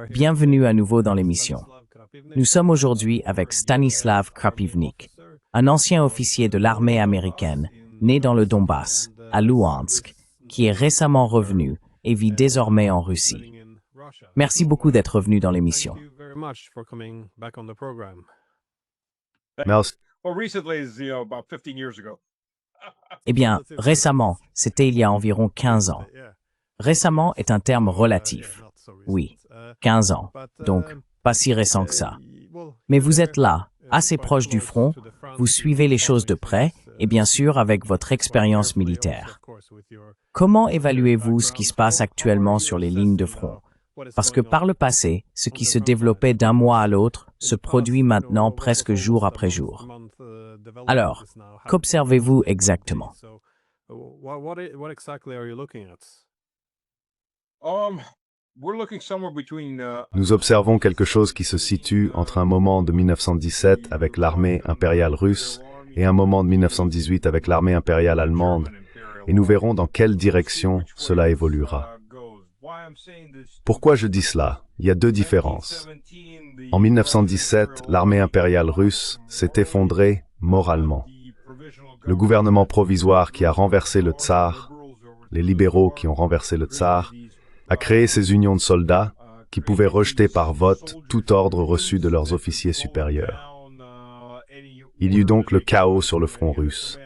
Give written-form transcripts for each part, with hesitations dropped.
Bienvenue à nouveau dans l'émission. Nous sommes aujourd'hui avec Stanislav Krapivnik, un ancien officier de l'armée américaine, né dans le Donbass, à Luhansk, qui est récemment revenu et vit désormais en Russie. Merci beaucoup d'être venu dans l'émission. Merci. Eh bien, récemment, c'était il y a environ 15 ans. Récemment est un terme relatif. Oui, 15 ans, donc pas si récent que ça. Mais vous êtes là, assez proche du front, vous suivez les choses de près, et bien sûr avec votre expérience militaire. Comment évaluez-vous ce qui se passe actuellement sur les lignes de front? Parce que par le passé, ce qui se développait d'un mois à l'autre se produit maintenant presque jour après jour. Alors, qu'observez-vous exactement? Nous observons quelque chose qui se situe entre un moment de 1917 avec l'armée impériale russe et un moment de 1918 avec l'armée impériale allemande, et nous verrons dans quelle direction cela évoluera. Pourquoi je dis cela? Il y a deux différences. En 1917, l'armée impériale russe s'est effondrée moralement. Le gouvernement provisoire qui a renversé le tsar, les libéraux qui ont renversé le tsar, a créé ces unions de soldats qui pouvaient rejeter par vote tout ordre reçu de leurs officiers supérieurs. Il y eut donc le chaos sur le front russe.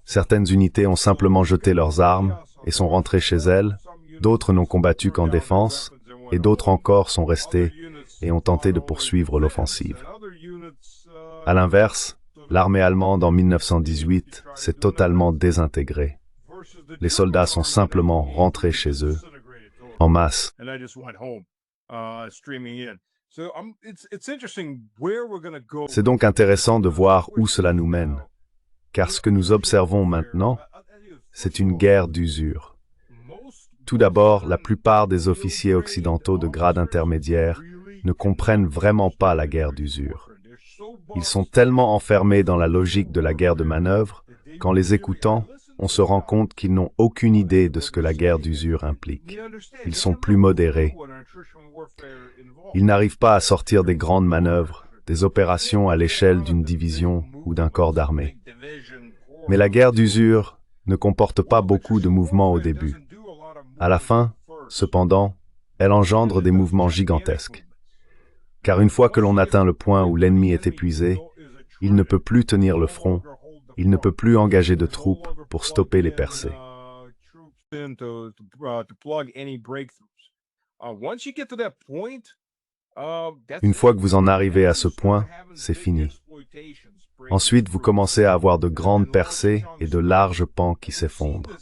Certaines unités ont simplement jeté leurs armes et sont rentrées chez elles, d'autres n'ont combattu qu'en défense, et d'autres encore sont restées et ont tenté de poursuivre l'offensive. À l'inverse, l'armée allemande en 1918 s'est totalement désintégrée. Les soldats sont simplement rentrés chez eux, en masse. C'est donc intéressant de voir où cela nous mène, car ce que nous observons maintenant, c'est une guerre d'usure. Tout d'abord, la plupart des officiers occidentaux de grade intermédiaire ne comprennent vraiment pas la guerre d'usure. Ils sont tellement enfermés dans la logique de la guerre de manœuvre qu'en les écoutant, on se rend compte qu'ils n'ont aucune idée de ce que la guerre d'usure implique. Ils sont plus modérés. Ils n'arrivent pas à sortir des grandes manœuvres, des opérations à l'échelle d'une division ou d'un corps d'armée. Mais la guerre d'usure ne comporte pas beaucoup de mouvements au début. À la fin, cependant, elle engendre des mouvements gigantesques. Car une fois que l'on atteint le point où l'ennemi est épuisé, il ne peut plus tenir le front, il ne peut plus engager de troupes pour stopper les percées. Une fois que vous en arrivez à ce point, c'est fini. Ensuite, vous commencez à avoir de grandes percées et de larges pans qui s'effondrent.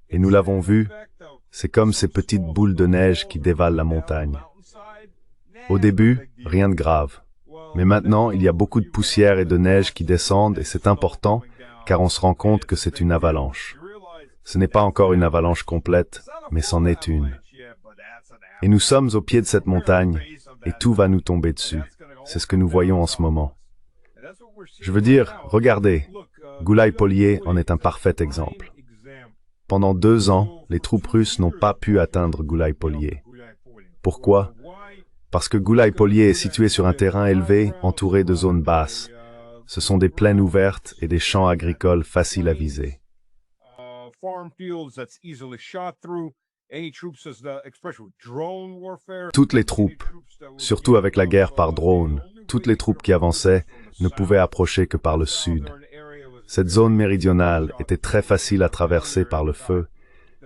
Et nous l'avons vu, c'est comme ces petites boules de neige qui dévalent la montagne. Au début, rien de grave. Mais maintenant, il y a beaucoup de poussière et de neige qui descendent et c'est important car on se rend compte que c'est une avalanche. Ce n'est pas encore une avalanche complète, mais c'en est une. Et nous sommes au pied de cette montagne et tout va nous tomber dessus. C'est ce que nous voyons en ce moment. Je veux dire, regardez, Goulaï-Pollier en est un parfait exemple. Pendant 2 ans, les troupes russes n'ont pas pu atteindre Goulaï-Pollier. Pourquoi? Parce que Goulaï-Pollier est situé sur un terrain élevé, entouré de zones basses. Ce sont des plaines ouvertes et des champs agricoles faciles à viser. Toutes les troupes, surtout avec la guerre par drone, toutes les troupes qui avançaient ne pouvaient approcher que par le sud. Cette zone méridionale était très facile à traverser par le feu,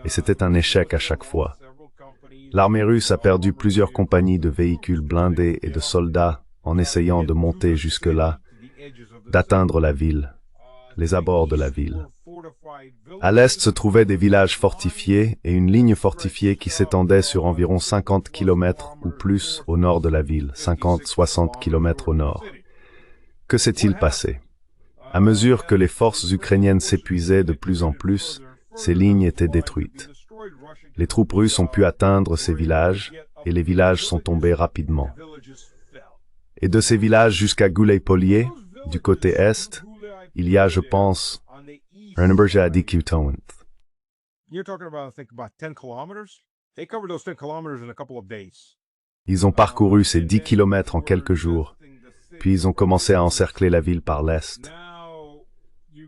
et c'était un échec à chaque fois. L'armée russe a perdu plusieurs compagnies de véhicules blindés et de soldats en essayant de monter jusque-là, d'atteindre la ville, les abords de la ville. À l'est se trouvaient des villages fortifiés et une ligne fortifiée qui s'étendait sur environ 50 km ou plus au nord de la ville, 50-60 km au nord. Que s'est-il passé? À mesure que les forces ukrainiennes s'épuisaient de plus en plus, ces lignes étaient détruites. Les troupes russes ont pu atteindre ces villages et les villages sont tombés rapidement. Et de ces villages jusqu'à Goulaï-Pollier, du côté est, il y a, je pense, un number j'ai dit You're talking about, I think, about 10 kilometers? Ils ont parcouru ces 10 kilomètres en quelques jours, puis ils ont commencé à encercler la ville par l'est.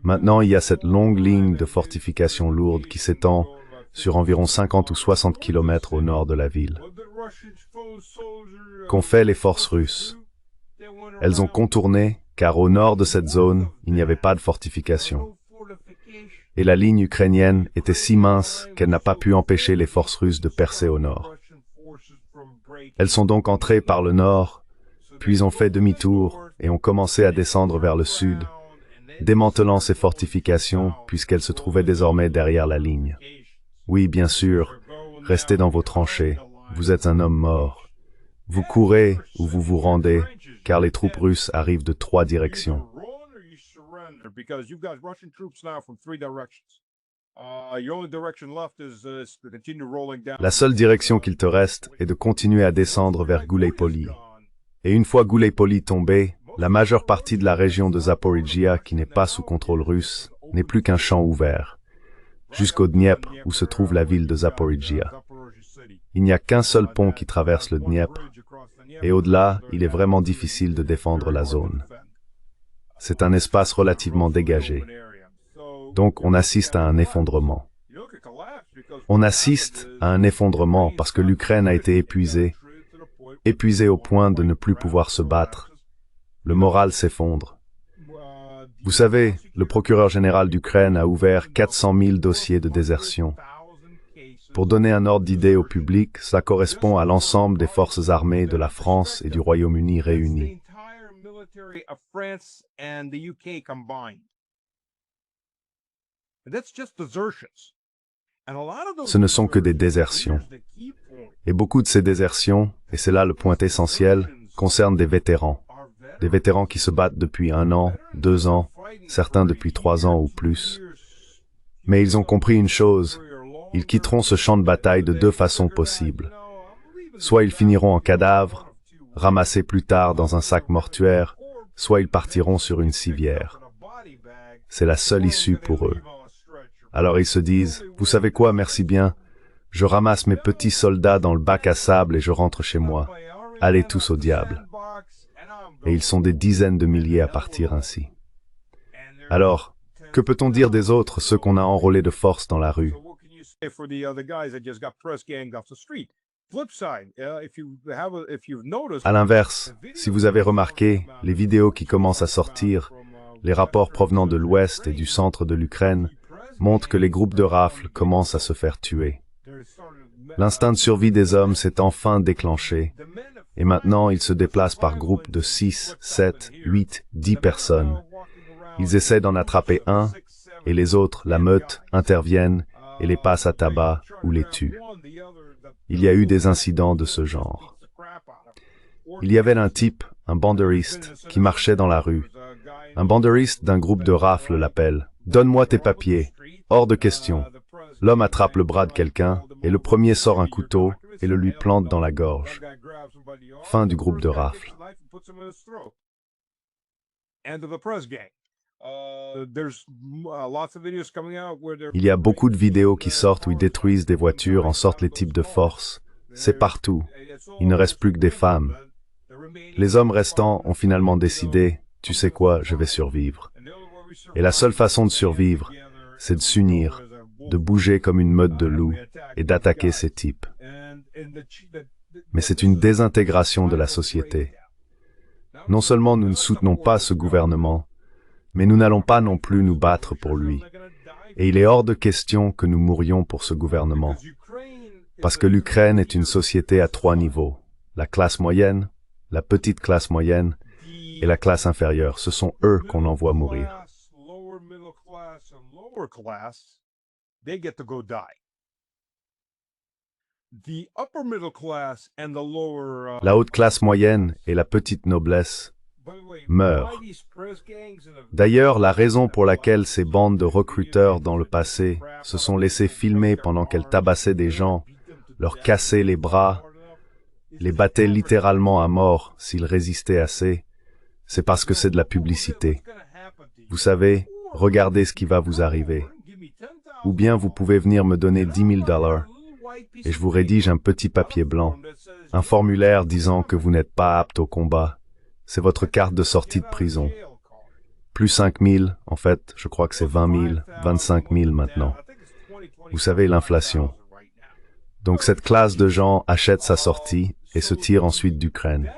Maintenant, il y a cette longue ligne de fortifications lourdes qui s'étend sur environ 50 ou 60 kilomètres au nord de la ville. Qu'ont fait les forces russes? Elles ont contourné, car au nord de cette zone, il n'y avait pas de fortifications. Et la ligne ukrainienne était si mince qu'elle n'a pas pu empêcher les forces russes de percer au nord. Elles sont donc entrées par le nord, puis ont fait demi-tour et ont commencé à descendre vers le sud, démantelant ces fortifications puisqu'elles se trouvaient désormais derrière la ligne. Oui, bien sûr, restez dans vos tranchées, vous êtes un homme mort. Vous courez ou vous vous rendez, car les troupes russes arrivent de 3 directions. La seule direction qu'il te reste est de continuer à descendre vers Gouleïpoli. Et une fois Gouleïpoli tombé, la majeure partie de la région de Zaporijia, qui n'est pas sous contrôle russe, n'est plus qu'un champ ouvert, jusqu'au Dniepr où se trouve la ville de Zaporijia. Il n'y a qu'un seul pont qui traverse le Dniepr, et au-delà, il est vraiment difficile de défendre la zone. C'est un espace relativement dégagé. Donc on assiste à un effondrement. On assiste à un effondrement parce que l'Ukraine a été épuisée au point de ne plus pouvoir se battre. Le moral s'effondre. Vous savez, le procureur général d'Ukraine a ouvert 400 000 dossiers de désertion. Pour donner un ordre d'idée au public, ça correspond à l'ensemble des forces armées de la France et du Royaume-Uni réunies. Ce ne sont que des désertions. Et beaucoup de ces désertions, et c'est là le point essentiel, concernent des vétérans. Des vétérans qui se battent depuis 1 an, 2 ans, certains depuis 3 ans ou plus. Mais ils ont compris une chose, ils quitteront ce champ de bataille de 2 façons possibles. Soit ils finiront en cadavres, ramassés plus tard dans un sac mortuaire, soit ils partiront sur une civière. C'est la seule issue pour eux. Alors ils se disent, vous savez quoi, merci bien, je ramasse mes petits soldats dans le bac à sable et je rentre chez moi. Allez tous au diable. Et ils sont des dizaines de milliers à partir ainsi. Alors, que peut-on dire des autres, ceux qu'on a enrôlés de force dans la rue? À l'inverse, si vous avez remarqué, les vidéos qui commencent à sortir, les rapports provenant de l'ouest et du centre de l'Ukraine, montrent que les groupes de rafles commencent à se faire tuer. L'instinct de survie des hommes s'est enfin déclenché, et maintenant ils se déplacent par groupes de 6, 7, 8, 10 personnes. Ils essaient d'en attraper un, et les autres, la meute, interviennent et les passent à tabac ou les tuent. Il y a eu des incidents de ce genre. Il y avait un type, un banderiste, qui marchait dans la rue. Un banderiste d'un groupe de rafles l'appelle « Donne-moi tes papiers ». Hors de question. L'homme attrape le bras de quelqu'un, et le premier sort un couteau et le lui plante dans la gorge. Fin du groupe de rafles. Il y a beaucoup de vidéos qui sortent où ils détruisent des voitures, en sortent les types de force. C'est partout. Il ne reste plus que des femmes. Les hommes restants ont finalement décidé, tu sais quoi, je vais survivre. Et la seule façon de survivre, c'est de s'unir, de bouger comme une meute de loups et d'attaquer ces types. Mais c'est une désintégration de la société. Non seulement nous ne soutenons pas ce gouvernement, mais nous n'allons pas non plus nous battre pour lui. Et il est hors de question que nous mourions pour ce gouvernement. Parce que l'Ukraine est une société à 3 niveaux. La classe moyenne, la petite classe moyenne et la classe inférieure. Ce sont eux qu'on envoie mourir. La haute classe moyenne et la petite noblesse meurent. D'ailleurs, la raison pour laquelle ces bandes de recruteurs dans le passé se sont laissées filmer pendant qu'elles tabassaient des gens, leur cassaient les bras, les battaient littéralement à mort s'ils résistaient assez, c'est parce que c'est de la publicité. Vous savez, regardez ce qui va vous arriver. Ou bien vous pouvez venir me donner $10 000 et je vous rédige un petit papier blanc, un formulaire disant que vous n'êtes pas apte au combat. C'est votre carte de sortie de prison. Plus 5 000, en fait, je crois que c'est 20 000, 25 000 maintenant. Vous savez, l'inflation. Donc cette classe de gens achète sa sortie et se tire ensuite d'Ukraine.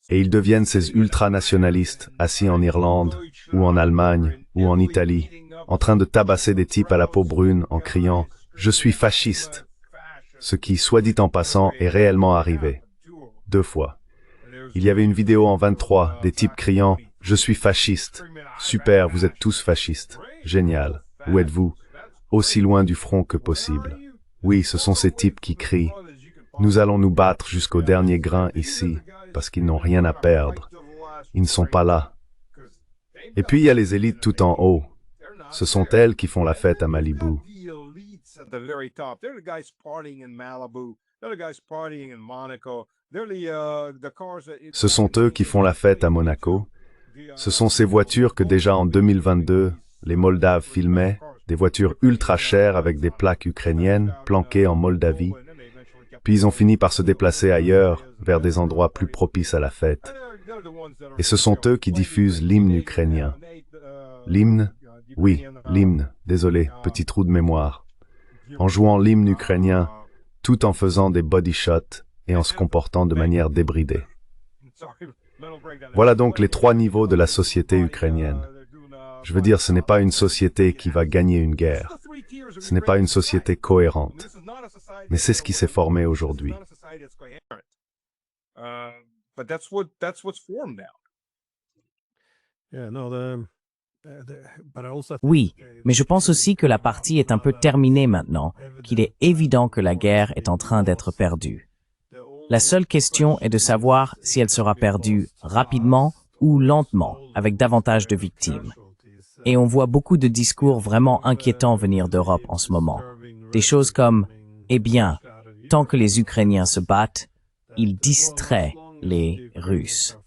Et ils deviennent ces ultranationalistes assis en Irlande, ou en Allemagne, ou en Italie, en train de tabasser des types à la peau brune en criant « Je suis fasciste », ce qui, soit dit en passant, est réellement arrivé. 2 fois. Il y avait une vidéo en 23, des types criant « Je suis fasciste ». Super, vous êtes tous fascistes. Génial. Où êtes-vous? Aussi loin du front que possible. Oui, ce sont ces types qui crient « Nous allons nous battre jusqu'au dernier grain ici, parce qu'ils n'ont rien à perdre. Ils ne sont pas là. » Et puis il y a les élites tout en haut. Ce sont elles qui font la fête à Malibu. Ce sont eux qui font la fête à Monaco. Ce sont ces voitures que déjà en 2022, les Moldaves filmaient, des voitures ultra chères avec des plaques ukrainiennes planquées en Moldavie. Puis ils ont fini par se déplacer ailleurs, vers des endroits plus propices à la fête. Et ce sont eux qui diffusent l'hymne ukrainien. L'hymne? Oui, l'hymne. Désolé, petit trou de mémoire. En jouant l'hymne ukrainien, tout en faisant des body shots et en se comportant de manière débridée. Voilà donc les 3 niveaux de la société ukrainienne. Je veux dire, ce n'est pas une société qui va gagner une guerre. Ce n'est pas une société cohérente. Mais c'est ce qui s'est formé aujourd'hui. Oui, mais je pense aussi que la partie est un peu terminée maintenant, qu'il est évident que la guerre est en train d'être perdue. La seule question est de savoir si elle sera perdue rapidement ou lentement, avec davantage de victimes. Et on voit beaucoup de discours vraiment inquiétants venir d'Europe en ce moment. Des choses comme « Eh bien, tant que les Ukrainiens se battent, ils distraient les Russes ».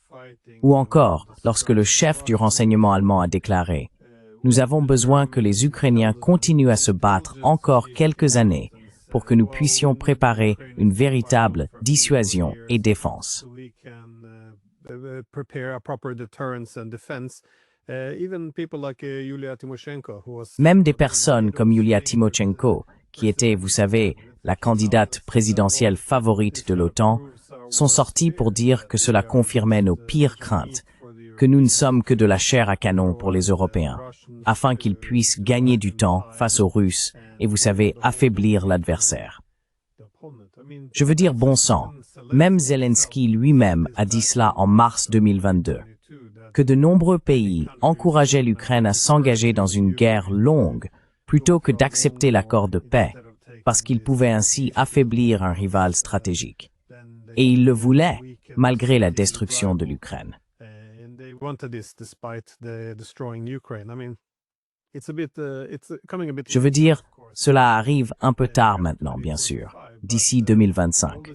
Ou encore, lorsque le chef du renseignement allemand a déclaré « Nous avons besoin que les Ukrainiens continuent à se battre encore quelques années pour que nous puissions préparer une véritable dissuasion et défense. » Même des personnes comme Yulia Tymoshenko, qui était, vous savez, la candidate présidentielle favorite de l'OTAN, sont sorties pour dire que cela confirmait nos pires craintes, que nous ne sommes que de la chair à canon pour les Européens, afin qu'ils puissent gagner du temps face aux Russes et, vous savez, affaiblir l'adversaire. Je veux dire bon sang, même Zelensky lui-même a dit cela en mars 2022, que de nombreux pays encourageaient l'Ukraine à s'engager dans une guerre longue plutôt que d'accepter l'accord de paix, parce qu'ils pouvaient ainsi affaiblir un rival stratégique. Et ils le voulaient, malgré la destruction de l'Ukraine. Je veux dire, cela arrive un peu tard maintenant, bien sûr, d'ici 2025.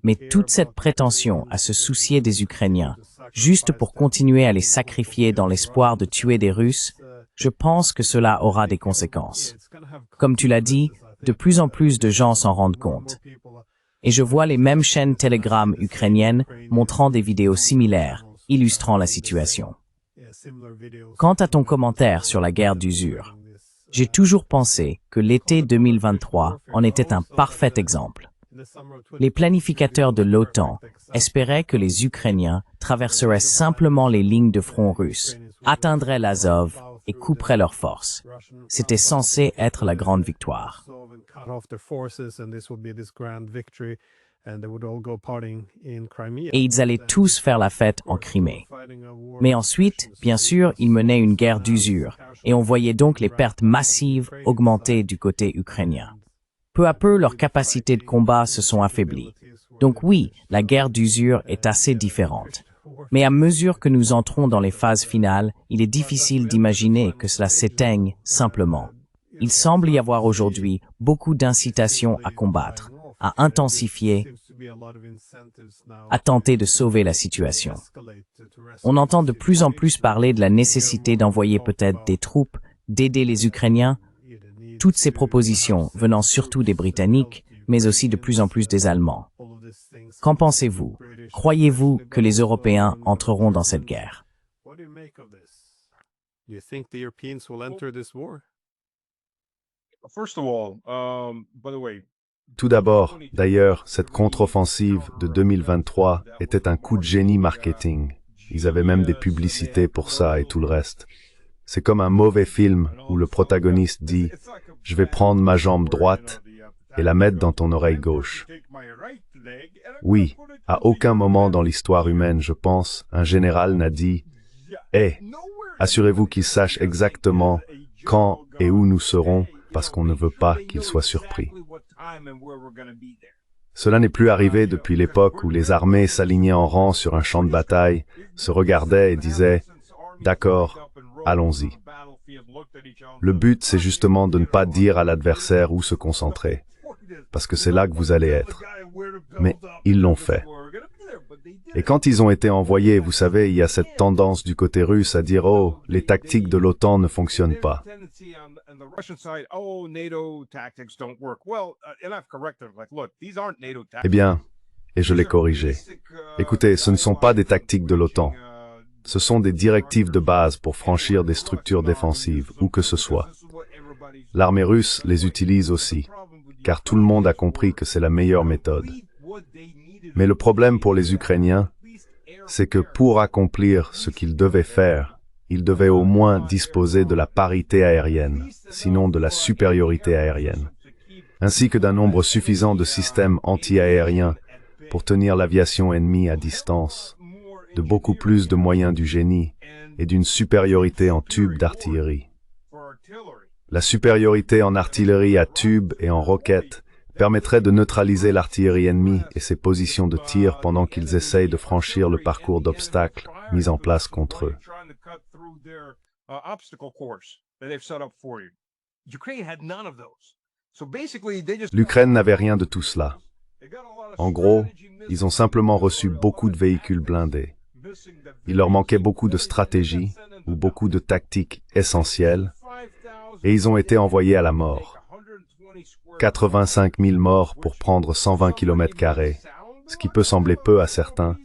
Mais toute cette prétention à se soucier des Ukrainiens, juste pour continuer à les sacrifier dans l'espoir de tuer des Russes, je pense que cela aura des conséquences. Comme tu l'as dit, de plus en plus de gens s'en rendent compte. Et je vois les mêmes chaînes Telegram ukrainiennes montrant des vidéos similaires, illustrant la situation. Quant à ton commentaire sur la guerre d'usure, j'ai toujours pensé que l'été 2023 en était un parfait exemple. Les planificateurs de l'OTAN espéraient que les Ukrainiens traverseraient simplement les lignes de front russes, atteindraient l'Azov et couperaient leurs forces. C'était censé être la grande victoire. Et ils allaient tous faire la fête en Crimée. Mais ensuite, bien sûr, ils menaient une guerre d'usure, et on voyait donc les pertes massives augmenter du côté ukrainien. Peu à peu, leurs capacités de combat se sont affaiblies. Donc oui, la guerre d'usure est assez différente. Mais à mesure que nous entrons dans les phases finales, il est difficile d'imaginer que cela s'éteigne simplement. Il semble y avoir aujourd'hui beaucoup d'incitations à combattre, à intensifier à tenter de sauver la situation. On entend de plus en plus parler de la nécessité d'envoyer peut-être des troupes, d'aider les Ukrainiens, toutes ces propositions venant surtout des Britanniques, mais aussi de plus en plus des Allemands. Qu'en pensez-vous? Croyez-vous que les Européens entreront dans cette guerre? Tout d'abord, d'ailleurs, cette contre-offensive de 2023 était un coup de génie marketing. Ils avaient même des publicités pour ça et tout le reste. C'est comme un mauvais film où le protagoniste dit « Je vais prendre ma jambe droite et la mettre dans ton oreille gauche ». Oui, à aucun moment dans l'histoire humaine, je pense, un général n'a dit « Hé, assurez-vous qu'il sache exactement quand et où nous serons parce qu'on ne veut pas qu'il soit surpris ». Cela n'est plus arrivé depuis l'époque où les armées s'alignaient en rang sur un champ de bataille, se regardaient et disaient « D'accord, allons-y ». Le but, c'est justement de ne pas dire à l'adversaire où se concentrer, parce que c'est là que vous allez être. Mais ils l'ont fait. Et quand ils ont été envoyés, vous savez, il y a cette tendance du côté russe à dire « Oh, les tactiques de l'OTAN ne fonctionnent pas ». Eh bien, et je l'ai corrigé. Écoutez, ce ne sont pas des tactiques de l'OTAN. Ce sont des directives de base pour franchir des structures défensives, où que ce soit. L'armée russe les utilise aussi, car tout le monde a compris que c'est la meilleure méthode. Mais le problème pour les Ukrainiens, c'est que pour accomplir ce qu'ils devaient faire, ils devaient au moins disposer de la parité aérienne, sinon de la supériorité aérienne, ainsi que d'un nombre suffisant de systèmes anti-aériens pour tenir l'aviation ennemie à distance, de beaucoup plus de moyens du génie et d'une supériorité en tubes d'artillerie. La supériorité en artillerie à tubes et en roquettes permettrait de neutraliser l'artillerie ennemie et ses positions de tir pendant qu'ils essayent de franchir le parcours d'obstacles mis en place contre eux. L'Ukraine n'avait rien de tout cela. En gros, ils ont simplement reçu beaucoup de véhicules blindés. Il leur manquait beaucoup de stratégie ou beaucoup de tactiques essentielles et ils ont été envoyés à la mort. 85 000 morts pour prendre 120 km², ce qui peut sembler peu à certains,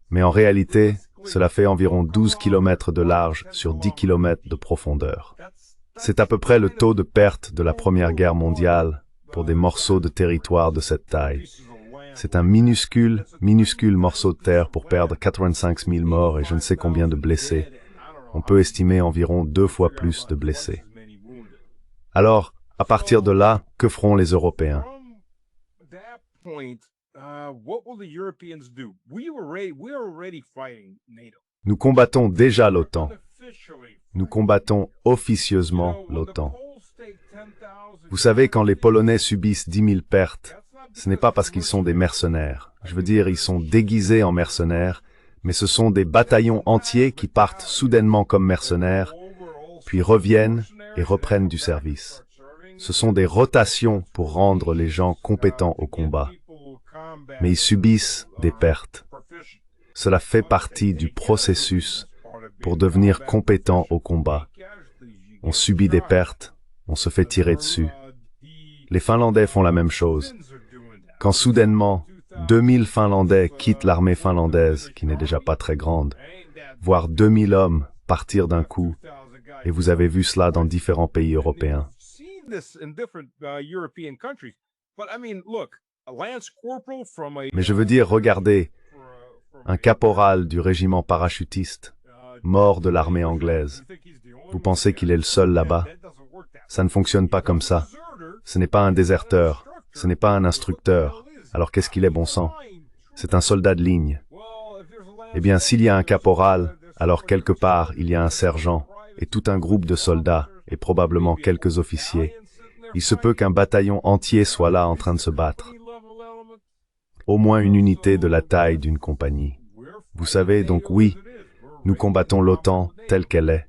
mais en réalité, cela fait environ 12 km de large sur 10 km de profondeur. C'est à peu près le taux de perte de la Première Guerre mondiale pour des morceaux de territoire de cette taille. C'est un minuscule morceau de terre pour perdre 85 000 morts et je ne sais combien de blessés. On peut estimer environ 2 fois plus de blessés. Alors, à partir de là, que feront les Européens? Nous combattons déjà l'OTAN. Nous combattons officieusement l'OTAN. Vous savez, quand les Polonais subissent 10 000 pertes, ce n'est pas parce qu'ils sont des mercenaires. Je veux dire, ils sont déguisés en mercenaires, mais ce sont des bataillons entiers qui partent soudainement comme mercenaires, puis reviennent et reprennent du service. Ce sont des rotations pour rendre les gens compétents au combat. Mais ils subissent des pertes. Cela fait partie du processus pour devenir compétent au combat. On subit des pertes, on se fait tirer dessus. Les Finlandais font la même chose. Quand soudainement, 2000 Finlandais quittent l'armée finlandaise, qui n'est déjà pas très grande, voire 2000 hommes partir d'un coup, et vous avez vu cela dans différents pays européens. Mais je veux dire, regardez, un caporal du régiment parachutiste, mort de l'armée anglaise. Vous pensez qu'il est le seul là-bas? Ça ne fonctionne pas comme ça. Ce n'est pas un déserteur, ce n'est pas un instructeur. Alors qu'est-ce qu'il est, bon sang? C'est un soldat de ligne. Eh bien, s'il y a un caporal, alors quelque part il y a un sergent, et tout un groupe de soldats, et probablement quelques officiers. Il se peut qu'un bataillon entier soit là en train de se battre. Au moins une unité de la taille d'une compagnie. Vous savez, donc oui, nous combattons l'OTAN telle qu'elle est.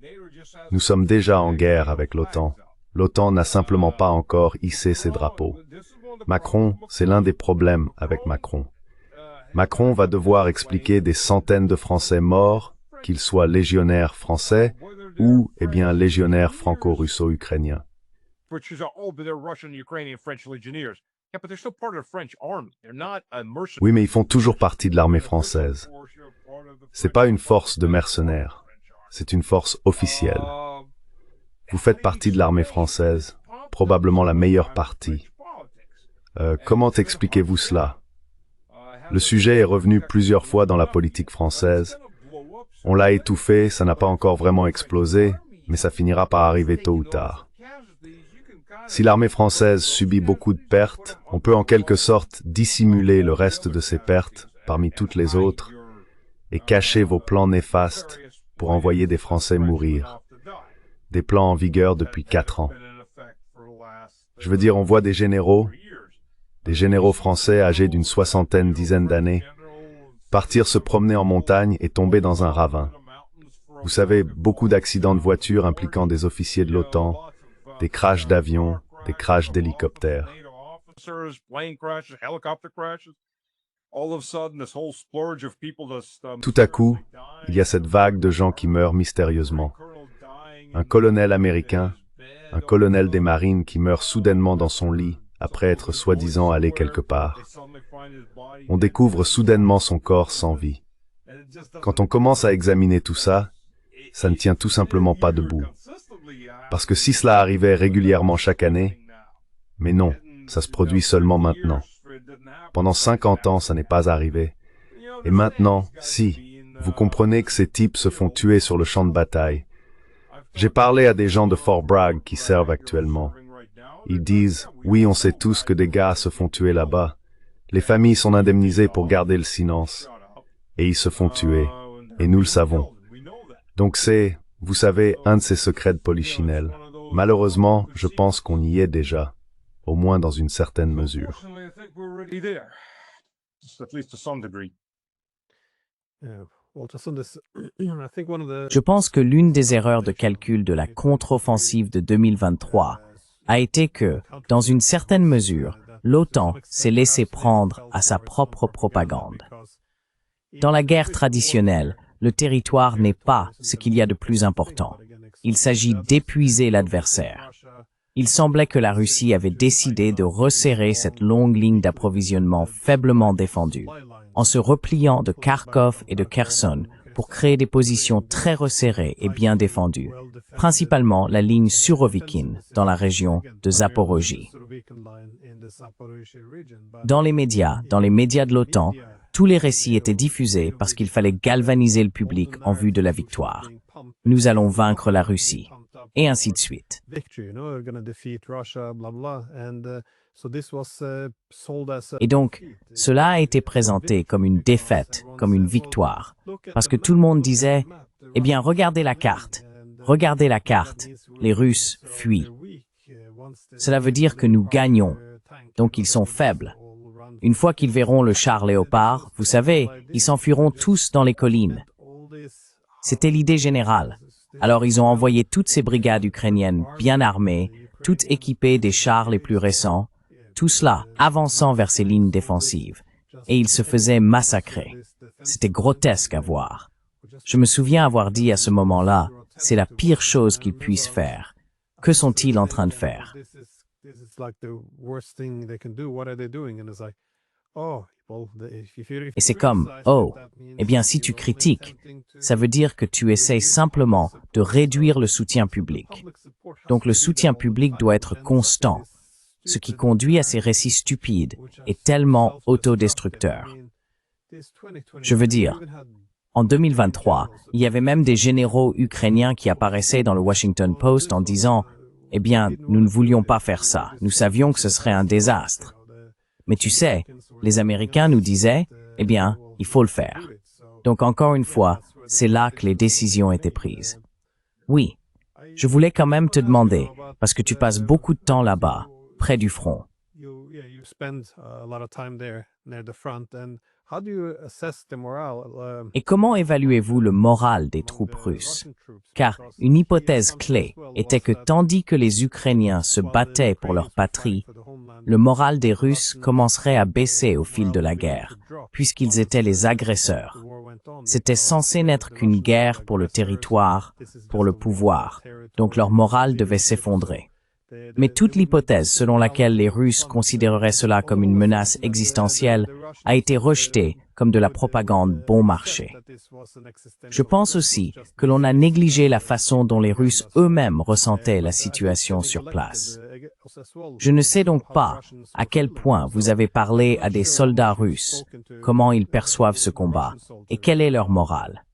Nous sommes déjà en guerre avec l'OTAN. L'OTAN n'a simplement pas encore hissé ses drapeaux. Macron, c'est l'un des problèmes avec Macron. Macron va devoir expliquer des centaines de Français morts, qu'ils soient légionnaires français ou, légionnaires franco-russo-ukrainiens. Oui, mais ils font toujours partie de l'armée française. C'est pas une force de mercenaires, c'est une force officielle. Vous faites partie de l'armée française, probablement la meilleure partie. Comment expliquez-vous cela? Le sujet est revenu plusieurs fois dans la politique française. On l'a étouffé, ça n'a pas encore vraiment explosé, mais ça finira par arriver tôt ou tard. Si l'armée française subit beaucoup de pertes, on peut en quelque sorte dissimuler le reste de ces pertes parmi toutes les autres et cacher vos plans néfastes pour envoyer des Français mourir. Des plans en vigueur depuis 4 ans. Je veux dire, on voit des généraux français âgés d'une dizaine d'années, partir se promener en montagne et tomber dans un ravin. Vous savez, beaucoup d'accidents de voitures impliquant des officiers de l'OTAN, des crashs d'avions, des crashs d'hélicoptères. Tout à coup, il y a cette vague de gens qui meurent mystérieusement. Un colonel américain, un colonel des marines qui meurt soudainement dans son lit après être soi-disant allé quelque part. On découvre soudainement son corps sans vie. Quand on commence à examiner tout ça, ça ne tient tout simplement pas debout. Parce que si cela arrivait régulièrement chaque année, mais non, ça se produit seulement maintenant. Pendant 50 ans, ça n'est pas arrivé. Et maintenant, si, vous comprenez que ces types se font tuer sur le champ de bataille. J'ai parlé à des gens de Fort Bragg qui servent actuellement. Ils disent, oui, on sait tous que des gars se font tuer là-bas. Les familles sont indemnisées pour garder le silence. Et ils se font tuer. Et nous le savons. Donc c'est, vous savez, un de ces secrets de Polichinelle. Malheureusement, je pense qu'on y est déjà. Au moins dans une certaine mesure. Je pense que l'une des erreurs de calcul de la contre-offensive de 2023 a été que, dans une certaine mesure, l'OTAN s'est laissé prendre à sa propre propagande. Dans la guerre traditionnelle, le territoire n'est pas ce qu'il y a de plus important. Il s'agit d'épuiser l'adversaire. Il semblait que la Russie avait décidé de resserrer cette longue ligne d'approvisionnement faiblement défendue, en se repliant de Kharkov et de Kherson pour créer des positions très resserrées et bien défendues, principalement la ligne Surovikin dans la région de Zaporojie. Dans les médias de l'OTAN, tous les récits étaient diffusés parce qu'il fallait galvaniser le public en vue de la victoire. Nous allons vaincre la Russie. Et ainsi de suite. Et donc, cela a été présenté comme une défaite, comme une victoire, parce que tout le monde disait, eh bien, regardez la carte, les Russes fuient. Cela veut dire que nous gagnons, donc ils sont faibles. Une fois qu'ils verront le char Léopard, vous savez, ils s'enfuiront tous dans les collines. C'était l'idée générale. Alors ils ont envoyé toutes ces brigades ukrainiennes bien armées, toutes équipées des chars les plus récents, tout cela avançant vers ces lignes défensives. Et ils se faisaient massacrer. C'était grotesque à voir. Je me souviens avoir dit à ce moment-là, c'est la pire chose qu'ils puissent faire. Que sont-ils en train de faire? Et c'est comme, oh, eh bien si tu critiques, ça veut dire que tu essayes simplement de réduire le soutien public. Donc le soutien public doit être constant, ce qui conduit à ces récits stupides et tellement autodestructeurs. Je veux dire, en 2023, il y avait même des généraux ukrainiens qui apparaissaient dans le Washington Post en disant, eh bien, nous ne voulions pas faire ça, nous savions que ce serait un désastre. Mais tu sais, les Américains nous disaient, eh bien, il faut le faire. Donc encore une fois, c'est là que les décisions étaient prises. Oui, je voulais quand même te demander, parce que tu passes beaucoup de temps là-bas, près du front. Et comment évaluez-vous le moral des troupes russes? Car une hypothèse clé était que tandis que les Ukrainiens se battaient pour leur patrie, le moral des Russes commencerait à baisser au fil de la guerre, puisqu'ils étaient les agresseurs. C'était censé n'être qu'une guerre pour le territoire, pour le pouvoir, donc leur morale devait s'effondrer. Mais toute l'hypothèse selon laquelle les Russes considéreraient cela comme une menace existentielle a été rejetée comme de la propagande bon marché. Je pense aussi que l'on a négligé la façon dont les Russes eux-mêmes ressentaient la situation sur place. Je ne sais donc pas à quel point vous avez parlé à des soldats russes, comment ils perçoivent ce combat et quelle est leur morale.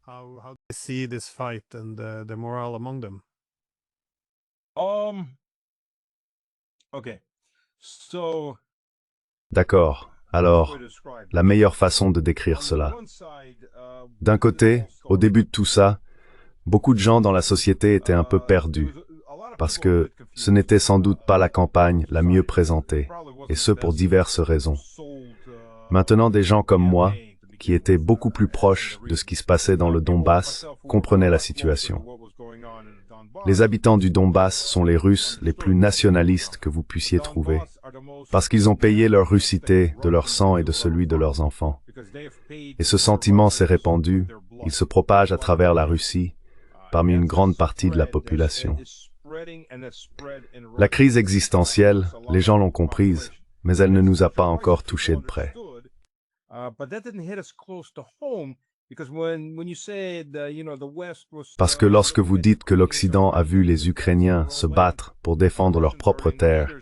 D'accord. Alors, la meilleure façon de décrire cela. D'un côté, au début de tout ça, beaucoup de gens dans la société étaient un peu perdus, parce que ce n'était sans doute pas la campagne la mieux présentée, et ce pour diverses raisons. Maintenant, des gens comme moi, qui étaient beaucoup plus proches de ce qui se passait dans le Donbass, comprenaient la situation. Les habitants du Donbass sont les Russes les plus nationalistes que vous puissiez trouver, parce qu'ils ont payé leur russité de leur sang et de celui de leurs enfants. Et ce sentiment s'est répandu, il se propage à travers la Russie, parmi une grande partie de la population. La crise existentielle, les gens l'ont comprise, mais elle ne nous a pas encore touchés de près. Parce que lorsque vous dites que l'Occident a vu les Ukrainiens se battre pour défendre leur propre terre,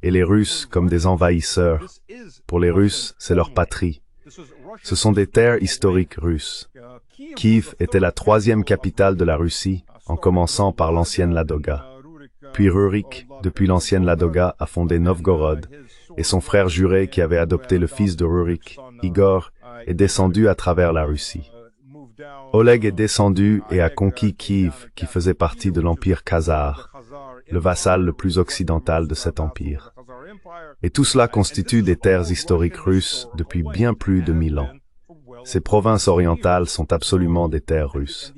et les Russes comme des envahisseurs, pour les Russes, c'est leur patrie. Ce sont des terres historiques russes. Kiev était la troisième capitale de la Russie, en commençant par l'ancienne Ladoga. Puis Rurik, depuis l'ancienne Ladoga, a fondé Novgorod, et son frère juré qui avait adopté le fils de Rurik, Igor, est descendu à travers la Russie. Oleg est descendu et a conquis Kiev, qui faisait partie de l'empire khazar, le vassal le plus occidental de cet empire. Et tout cela constitue des terres historiques russes depuis bien plus de 1000 ans. Ces provinces orientales sont absolument des terres russes.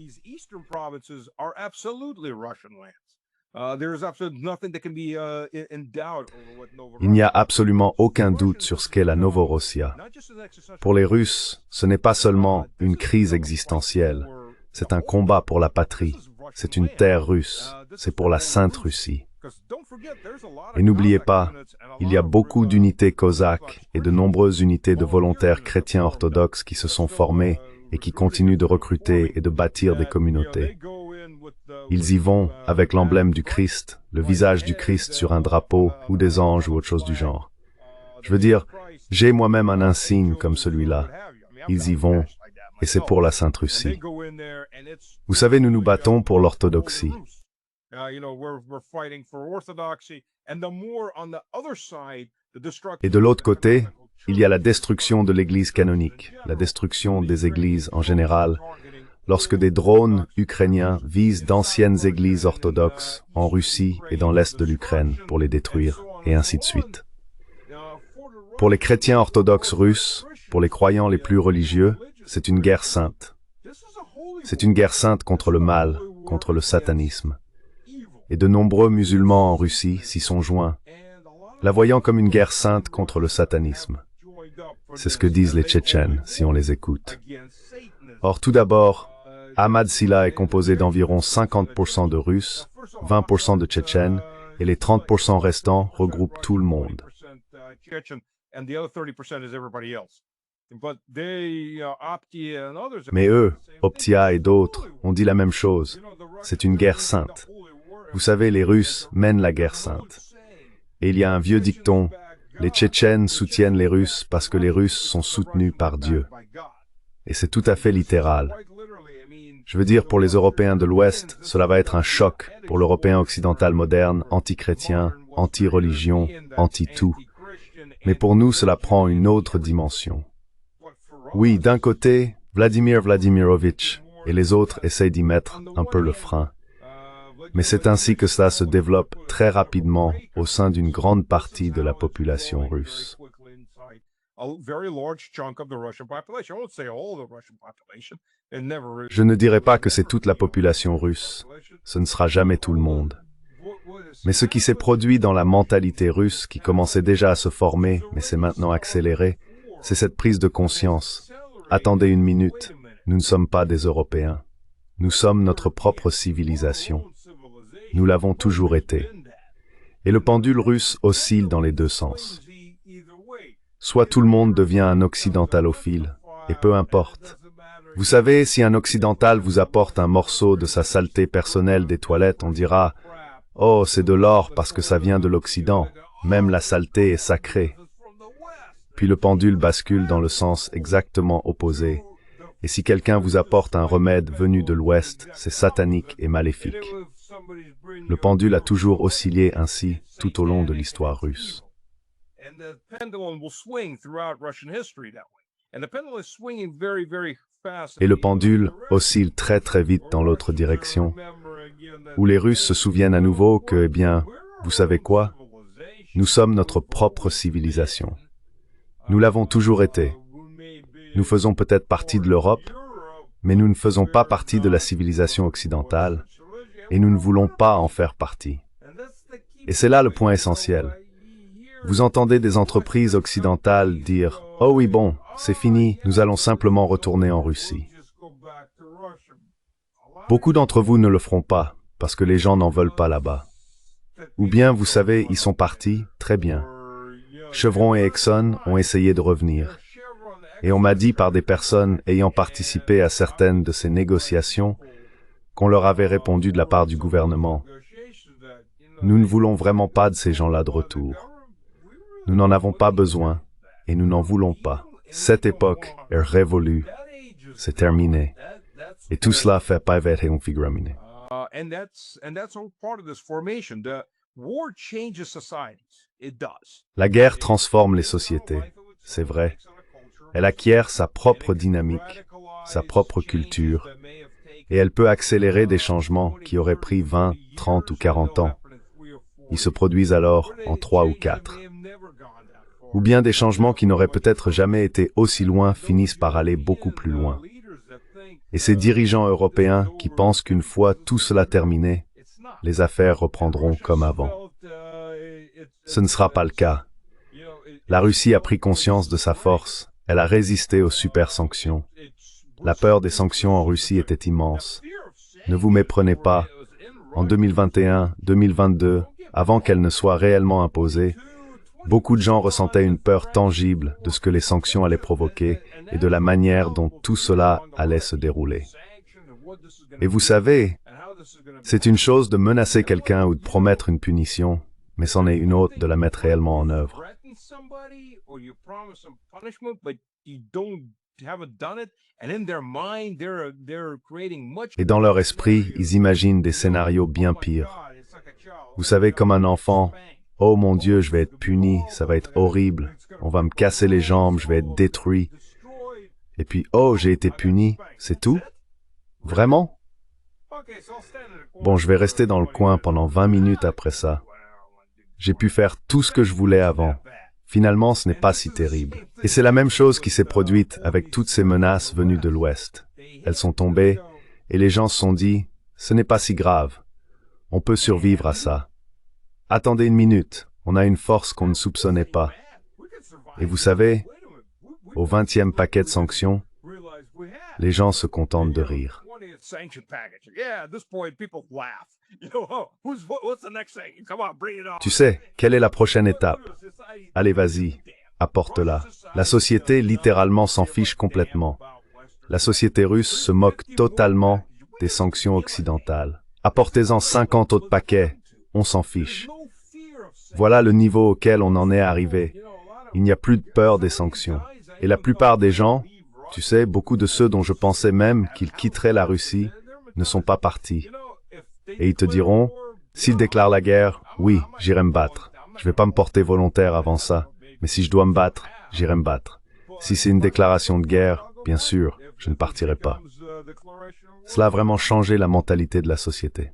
Il n'y a absolument aucun doute sur ce qu'est la Novorossia. Pour les Russes, ce n'est pas seulement une crise existentielle, c'est un combat pour la patrie, c'est une terre russe, c'est pour la Sainte Russie. Et n'oubliez pas, il y a beaucoup d'unités cosaques et de nombreuses unités de volontaires chrétiens orthodoxes qui se sont formées et qui continuent de recruter et de bâtir des communautés. Ils y vont avec l'emblème du Christ, le visage du Christ sur un drapeau ou des anges ou autre chose du genre. Je veux dire, j'ai moi-même un insigne comme celui-là. Ils y vont, et c'est pour la Sainte Russie. Vous savez, nous nous battons pour l'orthodoxie. Et de l'autre côté, il y a la destruction de l'Église canonique, la destruction des églises en général, lorsque des drones ukrainiens visent d'anciennes églises orthodoxes en Russie et dans l'est de l'Ukraine pour les détruire, et ainsi de suite. Pour les chrétiens orthodoxes russes, pour les croyants les plus religieux, c'est une guerre sainte. C'est une guerre sainte contre le mal, contre le satanisme. Et de nombreux musulmans en Russie s'y sont joints, la voyant comme une guerre sainte contre le satanisme. C'est ce que disent les Tchétchènes, si on les écoute. Or, tout d'abord, Ahmad Silla est composé d'environ 50% de Russes, 20% de Tchétchènes, et les 30% restants regroupent tout le monde. Mais eux, Optia et d'autres, ont dit la même chose. C'est une guerre sainte. Vous savez, les Russes mènent la guerre sainte. Et il y a un vieux dicton, les Tchétchènes soutiennent les Russes parce que les Russes sont soutenus par Dieu. Et c'est tout à fait littéral. Je veux dire, pour les Européens de l'Ouest, cela va être un choc pour l'Européen occidental moderne, anti-chrétien, anti-religion, anti-tout. Mais pour nous, cela prend une autre dimension. Oui, d'un côté, Vladimir Vladimirovitch et les autres essayent d'y mettre un peu le frein. Mais c'est ainsi que cela se développe très rapidement au sein d'une grande partie de la population russe. Je ne dirais pas que c'est toute la population russe. Ce ne sera jamais tout le monde. Mais ce qui s'est produit dans la mentalité russe, qui commençait déjà à se former, mais s'est maintenant accéléré, c'est cette prise de conscience. Attendez une minute, nous ne sommes pas des Européens. Nous sommes notre propre civilisation. Nous l'avons toujours été. Et le pendule russe oscille dans les deux sens. Soit tout le monde devient un occidentalophile, et peu importe. Vous savez, si un occidental vous apporte un morceau de sa saleté personnelle des toilettes, on dira « Oh, c'est de l'or parce que ça vient de l'Occident, même la saleté est sacrée. » Puis le pendule bascule dans le sens exactement opposé. Et si quelqu'un vous apporte un remède venu de l'Ouest, c'est satanique et maléfique. Le pendule a toujours oscillé ainsi tout au long de l'histoire russe. Et le pendule oscille très très vite dans l'autre direction, où les Russes se souviennent à nouveau que, eh bien, vous savez quoi? Nous sommes notre propre civilisation. Nous l'avons toujours été. Nous faisons peut-être partie de l'Europe, mais nous ne faisons pas partie de la civilisation occidentale, et nous ne voulons pas en faire partie. Et c'est là le point essentiel. Vous entendez des entreprises occidentales dire « Oh oui, bon, c'est fini, nous allons simplement retourner en Russie. » Beaucoup d'entre vous ne le feront pas, parce que les gens n'en veulent pas là-bas. Ou bien, vous savez, ils sont partis, très bien. Chevron et Exxon ont essayé de revenir. Et on m'a dit par des personnes ayant participé à certaines de ces négociations qu'on leur avait répondu de la part du gouvernement. Nous ne voulons vraiment pas de ces gens-là de retour. Nous n'en avons pas besoin et nous n'en voulons pas. Cette époque est révolue. C'est terminé. Et tout cela fait pas être configuré. La guerre transforme les sociétés, c'est vrai. Elle acquiert sa propre dynamique, sa propre culture, et elle peut accélérer des changements qui auraient pris 20, 30 ou 40 ans. Ils se produisent alors en 3 ou 4. Ou bien des changements qui n'auraient peut-être jamais été aussi loin finissent par aller beaucoup plus loin. Et ces dirigeants européens qui pensent qu'une fois tout cela terminé, les affaires reprendront comme avant. Ce ne sera pas le cas. La Russie a pris conscience de sa force. Elle a résisté aux super sanctions. La peur des sanctions en Russie était immense. Ne vous méprenez pas. En 2021, 2022, avant qu'elles ne soient réellement imposées, beaucoup de gens ressentaient une peur tangible de ce que les sanctions allaient provoquer et de la manière dont tout cela allait se dérouler. Et vous savez, c'est une chose de menacer quelqu'un ou de promettre une punition, mais c'en est une autre de la mettre réellement en œuvre. Et dans leur esprit, ils imaginent des scénarios bien pires. Vous savez, comme un enfant, « Oh mon Dieu, je vais être puni, ça va être horrible, on va me casser les jambes, je vais être détruit. » Et puis, « Oh, j'ai été puni, c'est tout? Vraiment? Bon, je vais rester dans le coin pendant 20 minutes après ça. J'ai pu faire tout ce que je voulais avant. Finalement, ce n'est pas si terrible. » Et c'est la même chose qui s'est produite avec toutes ces menaces venues de l'Ouest. Elles sont tombées, et les gens se sont dit, ce n'est pas si grave. On peut survivre à ça. Attendez une minute, on a une force qu'on ne soupçonnait pas. Et vous savez, au 20e paquet de sanctions, les gens se contentent de rire. Tu sais, quelle est la prochaine étape? Allez, vas-y, apporte-la. La société littéralement s'en fiche complètement. La société russe se moque totalement des sanctions occidentales. Apportez-en 50 autres paquets, on s'en fiche. Voilà le niveau auquel on en est arrivé. Il n'y a plus de peur des sanctions. Et la plupart des gens, tu sais, beaucoup de ceux dont je pensais même qu'ils quitteraient la Russie, ne sont pas partis. Et ils te diront, s'ils déclarent la guerre, oui, j'irai me battre. Je vais pas me porter volontaire avant ça, mais si je dois me battre, j'irai me battre. Si c'est une déclaration de guerre, bien sûr, je ne partirai pas. Cela a vraiment changé la mentalité de la société.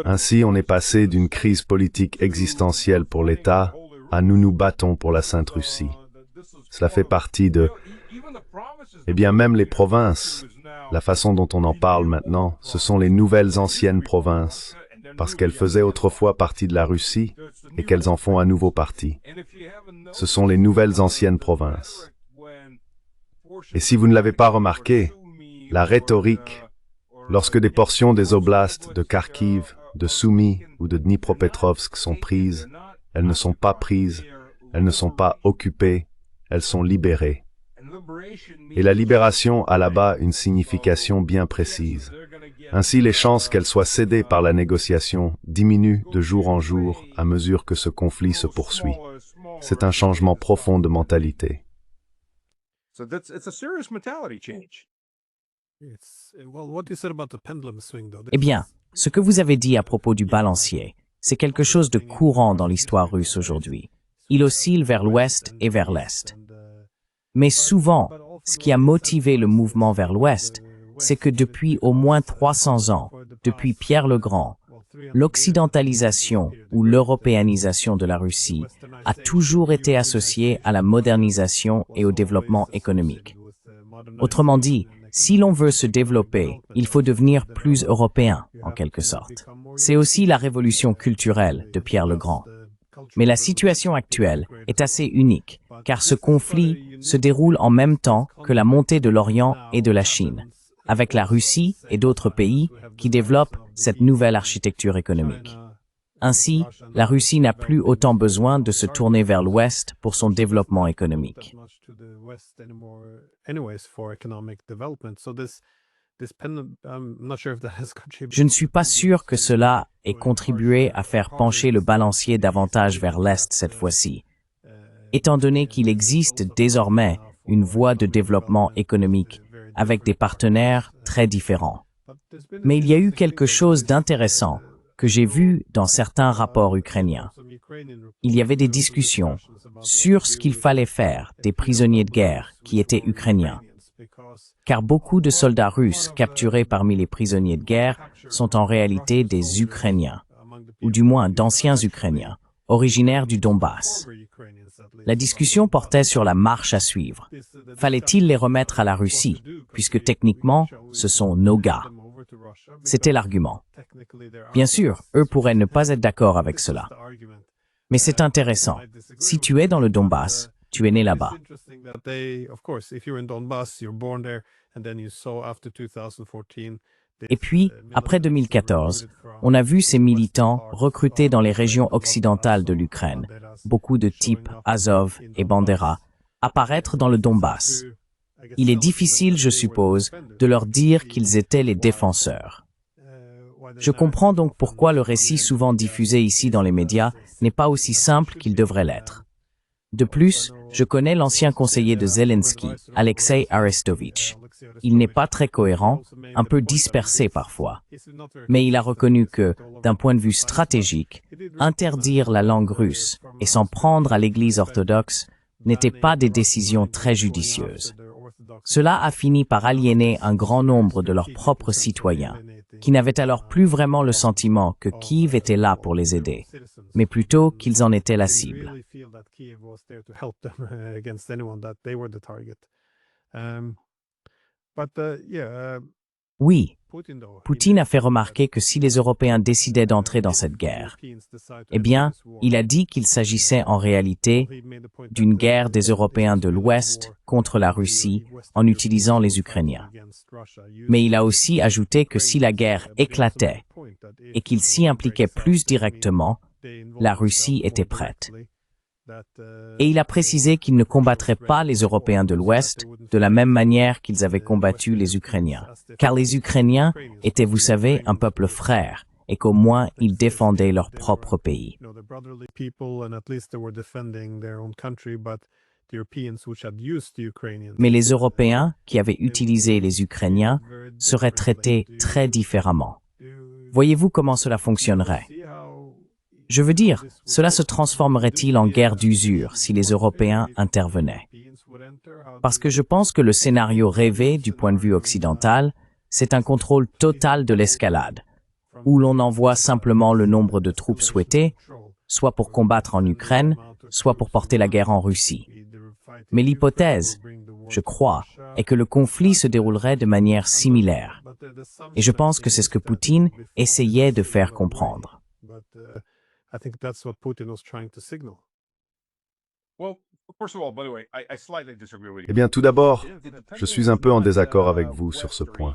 Ainsi, on est passé d'une crise politique existentielle pour l'État à « nous nous battons pour la Sainte Russie ». Cela fait partie de... Eh bien, même les provinces, la façon dont on en parle maintenant, ce sont les nouvelles anciennes provinces, parce qu'elles faisaient autrefois partie de la Russie et qu'elles en font à nouveau partie. Ce sont les nouvelles anciennes provinces. Et si vous ne l'avez pas remarqué, la rhétorique, lorsque des portions des oblasts de Kharkiv, de Soumy ou de Dnipropetrovsk sont prises, elles ne sont pas prises, elles ne sont pas occupées, elles sont libérées. Et la libération a là-bas une signification bien précise. Ainsi, les chances qu'elles soient cédées par la négociation diminuent de jour en jour à mesure que ce conflit se poursuit. C'est un changement profond de mentalité. Eh bien, ce que vous avez dit à propos du balancier, c'est quelque chose de courant dans l'histoire russe aujourd'hui. Il oscille vers l'ouest et vers l'est. Mais souvent, ce qui a motivé le mouvement vers l'ouest, c'est que depuis au moins 300 ans, depuis Pierre le Grand, l'occidentalisation ou l'européanisation de la Russie a toujours été associée à la modernisation et au développement économique. Autrement dit, si l'on veut se développer, il faut devenir plus européen, en quelque sorte. C'est aussi la révolution culturelle de Pierre le Grand. Mais la situation actuelle est assez unique, car ce conflit se déroule en même temps que la montée de l'Orient et de la Chine, avec la Russie et d'autres pays qui développent cette nouvelle architecture économique. Ainsi, la Russie n'a plus autant besoin de se tourner vers l'Ouest pour son développement économique. Je ne suis pas sûr que cela ait contribué à faire pencher le balancier davantage vers l'Est cette fois-ci, étant donné qu'il existe désormais une voie de développement économique avec des partenaires très différents. Mais il y a eu quelque chose d'intéressant que j'ai vu dans certains rapports ukrainiens. Il y avait des discussions sur ce qu'il fallait faire des prisonniers de guerre qui étaient ukrainiens. Car beaucoup de soldats russes capturés parmi les prisonniers de guerre sont en réalité des Ukrainiens, ou du moins d'anciens Ukrainiens, originaires du Donbass. La discussion portait sur la marche à suivre. Fallait-il les remettre à la Russie, puisque techniquement, ce sont nos gars? C'était l'argument. Bien sûr, eux pourraient ne pas être d'accord avec cela. Mais c'est intéressant. Si tu es dans le Donbass, tu es né là-bas. Et puis, après 2014, on a vu ces militants recrutés dans les régions occidentales de l'Ukraine, beaucoup de types Azov et Bandera, apparaître dans le Donbass. Il est difficile, je suppose, de leur dire qu'ils étaient les défenseurs. Je comprends donc pourquoi le récit souvent diffusé ici dans les médias n'est pas aussi simple qu'il devrait l'être. De plus, je connais l'ancien conseiller de Zelensky, Alexei Arestovitch. Il n'est pas très cohérent, un peu dispersé parfois. Mais il a reconnu que, d'un point de vue stratégique, interdire la langue russe et s'en prendre à l'Église orthodoxe n'étaient pas des décisions très judicieuses. Cela a fini par aliéner un grand nombre de leurs propres citoyens, qui n'avaient alors plus vraiment le sentiment que Kiev était là pour les aider, mais plutôt qu'ils en étaient la cible. Oui, Poutine a fait remarquer que si les Européens décidaient d'entrer dans cette guerre, eh bien, il a dit qu'il s'agissait en réalité d'une guerre des Européens de l'Ouest contre la Russie en utilisant les Ukrainiens. Mais il a aussi ajouté que si la guerre éclatait et qu'il s'y impliquait plus directement, la Russie était prête. Et il a précisé qu'il ne combattrait pas les Européens de l'Ouest de la même manière qu'ils avaient combattu les Ukrainiens, car les Ukrainiens étaient, vous savez, un peuple frère, et qu'au moins ils défendaient leur propre pays. Mais les Européens qui avaient utilisé les Ukrainiens seraient traités très différemment. Voyez-vous comment cela fonctionnerait? Je veux dire, cela se transformerait-il en guerre d'usure si les Européens intervenaient? Parce que je pense que le scénario rêvé du point de vue occidental, c'est un contrôle total de l'escalade, où l'on envoie simplement le nombre de troupes souhaitées, soit pour combattre en Ukraine, soit pour porter la guerre en Russie. Mais l'hypothèse, je crois, est que le conflit se déroulerait de manière similaire. Et je pense que c'est ce que Poutine essayait de faire comprendre. Eh bien, tout d'abord, je suis un peu en désaccord avec vous sur ce point.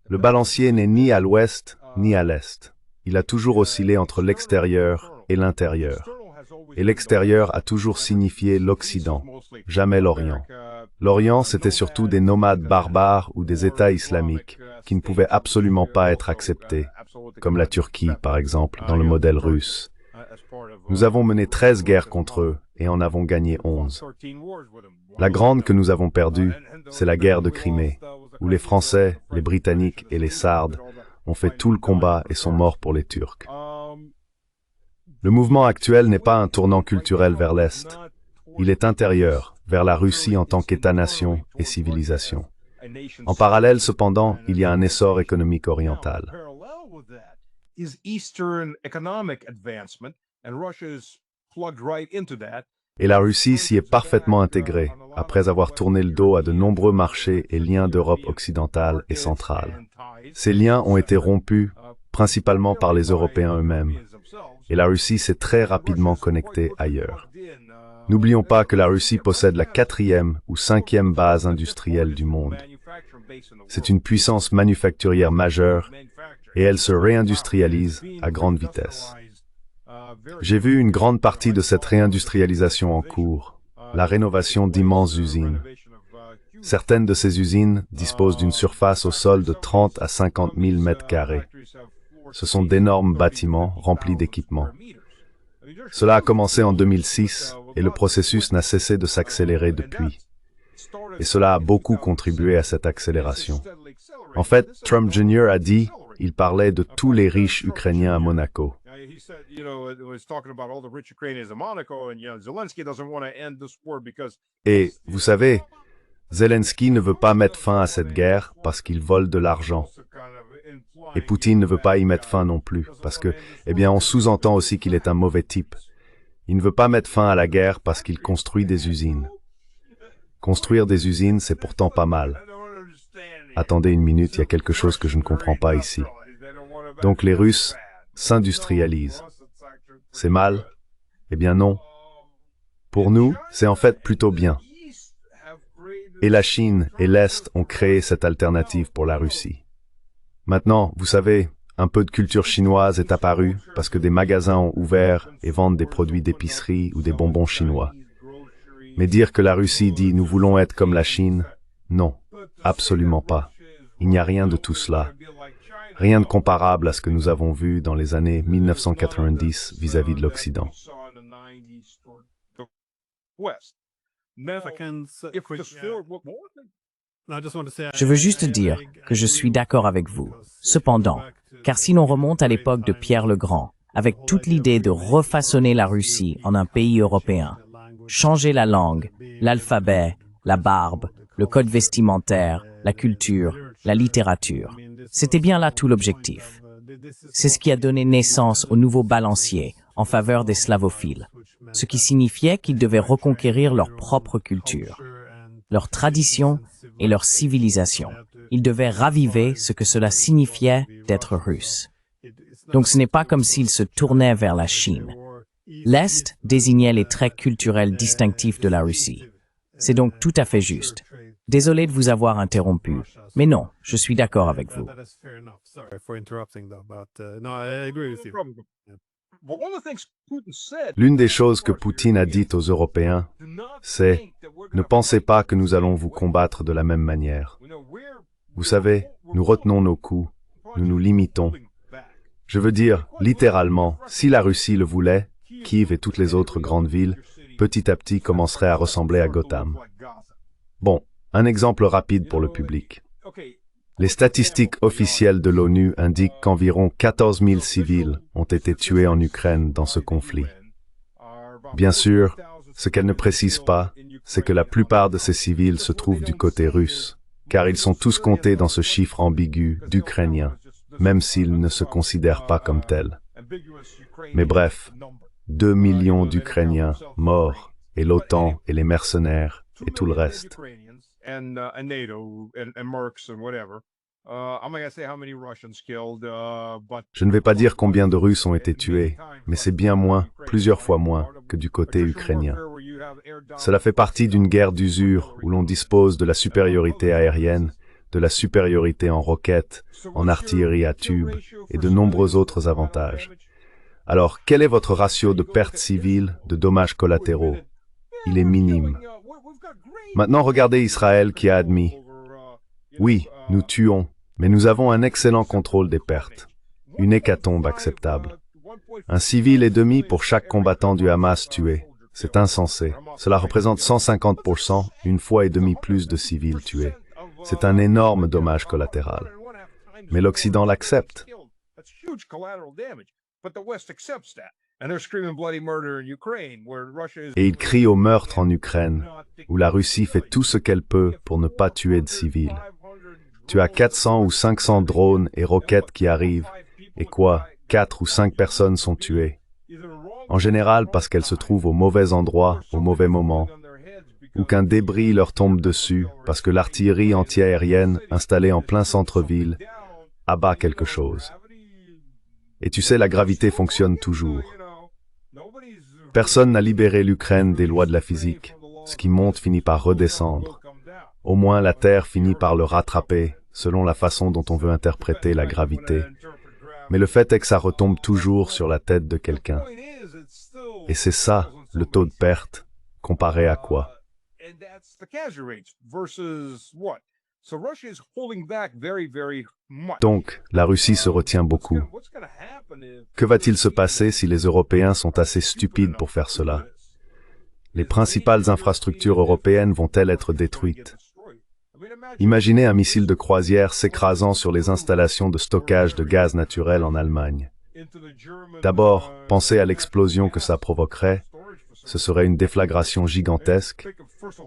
Le balancier n'est ni à l'ouest ni à l'est. Il a toujours oscillé entre l'extérieur et l'intérieur. Et l'extérieur a toujours signifié l'Occident, jamais l'Orient. L'Orient, c'était surtout des nomades barbares ou des États islamiques qui ne pouvaient absolument pas être acceptés, comme la Turquie, par exemple, dans le modèle russe. Nous avons mené 13 guerres contre eux et en avons gagné 11. La grande que nous avons perdue, c'est la guerre de Crimée, où les Français, les Britanniques et les Sardes ont fait tout le combat et sont morts pour les Turcs. Le mouvement actuel n'est pas un tournant culturel vers l'Est. Il est intérieur, vers la Russie en tant qu'État-nation et civilisation. En parallèle, cependant, il y a un essor économique oriental. Et la Russie s'y est parfaitement intégrée, après avoir tourné le dos à de nombreux marchés et liens d'Europe occidentale et centrale. Ces liens ont été rompus, principalement par les Européens eux-mêmes, et la Russie s'est très rapidement connectée ailleurs. N'oublions pas que la Russie possède la 4e ou 5e base industrielle du monde. C'est une puissance manufacturière majeure, et elle se réindustrialise à grande vitesse. J'ai vu une grande partie de cette réindustrialisation en cours, la rénovation d'immenses usines. Certaines de ces usines disposent d'une surface au sol de 30 à 50 000 mètres carrés. Ce sont d'énormes bâtiments remplis d'équipements. Cela a commencé en 2006 et le processus n'a cessé de s'accélérer depuis. Et cela a beaucoup contribué à cette accélération. En fait, Trump Jr. a dit, il parlait de tous les riches Ukrainiens à Monaco. Et, vous savez, Zelensky ne veut pas mettre fin à cette guerre parce qu'il vole de l'argent. Et Poutine ne veut pas y mettre fin non plus, parce que, eh bien, on sous-entend aussi qu'il est un mauvais type. Il ne veut pas mettre fin à la guerre parce qu'il construit des usines. Construire des usines, c'est pourtant pas mal. Attendez une minute, il y a quelque chose que je ne comprends pas ici. Donc les Russes s'industrialisent. C'est mal? Eh bien non. Pour nous, c'est en fait plutôt bien. Et la Chine et l'Est ont créé cette alternative pour la Russie. Maintenant, vous savez, un peu de culture chinoise est apparue parce que des magasins ont ouvert et vendent des produits d'épicerie ou des bonbons chinois. Mais dire que la Russie dit « nous voulons être comme la Chine », non, absolument pas. Il n'y a rien de tout cela. Rien de comparable à ce que nous avons vu dans les années 1990 vis-à-vis de l'Occident. Je veux juste dire que je suis d'accord avec vous. Cependant, car si l'on remonte à l'époque de Pierre le Grand, avec toute l'idée de refaçonner la Russie en un pays européen, changer la langue, l'alphabet, la barbe, le code vestimentaire, la culture, la littérature, c'était bien là tout l'objectif. C'est ce qui a donné naissance au nouveau balancier en faveur des slavophiles, ce qui signifiait qu'ils devaient reconquérir leur propre culture, leur tradition et leur civilisation. Ils devaient raviver ce que cela signifiait d'être russe. Donc ce n'est pas comme s'ils se tournaient vers la Chine. L'Est désignait les traits culturels distinctifs de la Russie. C'est donc tout à fait juste. Désolé de vous avoir interrompu, mais non, je suis d'accord avec vous. L'une des choses que Poutine a dites aux Européens, c'est « Ne pensez pas que nous allons vous combattre de la même manière. Vous savez, nous retenons nos coups, nous nous limitons. Je veux dire, littéralement, si la Russie le voulait, Kiev et toutes les autres grandes villes, petit à petit commenceraient à ressembler à Gotham. » Bon, un exemple rapide pour le public. Les statistiques officielles de l'ONU indiquent qu'environ 14 000 civils ont été tués en Ukraine dans ce conflit. Bien sûr, ce qu'elles ne précisent pas, c'est que la plupart de ces civils se trouvent du côté russe, car ils sont tous comptés dans ce chiffre ambigu d'Ukrainiens, même s'ils ne se considèrent pas comme tels. Mais bref, 2 millions d'Ukrainiens morts et l'OTAN, et les mercenaires, et tout le reste. Je ne vais pas dire combien de Russes ont été tués, mais c'est bien moins, plusieurs fois moins, que du côté ukrainien. Cela fait partie d'une guerre d'usure où l'on dispose de la supériorité aérienne, de la supériorité en roquettes, en artillerie à tubes et de nombreux autres avantages. Alors, quel est votre ratio de pertes civiles, de dommages collatéraux? Il est minime. Maintenant, regardez Israël qui a admis « Oui, nous tuons, mais nous avons un excellent contrôle des pertes. Une hécatombe acceptable. Un civil et demi pour chaque combattant du Hamas tué. C'est insensé. Cela représente 150%, une fois et demi plus de civils tués. C'est un énorme dommage collatéral. Mais l'Occident l'accepte. Et il crie au meurtre en Ukraine, où la Russie fait tout ce qu'elle peut pour ne pas tuer de civils. Tu as 400 ou 500 drones et roquettes qui arrivent, et quoi, 4 ou 5 personnes sont tuées. En général parce qu'elles se trouvent au mauvais endroit, au mauvais moment, ou qu'un débris leur tombe dessus parce que l'artillerie antiaérienne installée en plein centre-ville abat quelque chose. Et tu sais, la gravité fonctionne toujours. Personne n'a libéré l'Ukraine des lois de la physique. Ce qui monte finit par redescendre. Au moins la Terre finit par le rattraper, selon la façon dont on veut interpréter la gravité. Mais le fait est que ça retombe toujours sur la tête de quelqu'un. Et c'est ça, le taux de perte, comparé à quoi? Donc, la Russie se retient beaucoup. Que va-t-il se passer si les Européens sont assez stupides pour faire cela? Les principales infrastructures européennes vont-elles être détruites? Imaginez un missile de croisière s'écrasant sur les installations de stockage de gaz naturel en Allemagne. D'abord, pensez à l'explosion que ça provoquerait. Ce serait une déflagration gigantesque.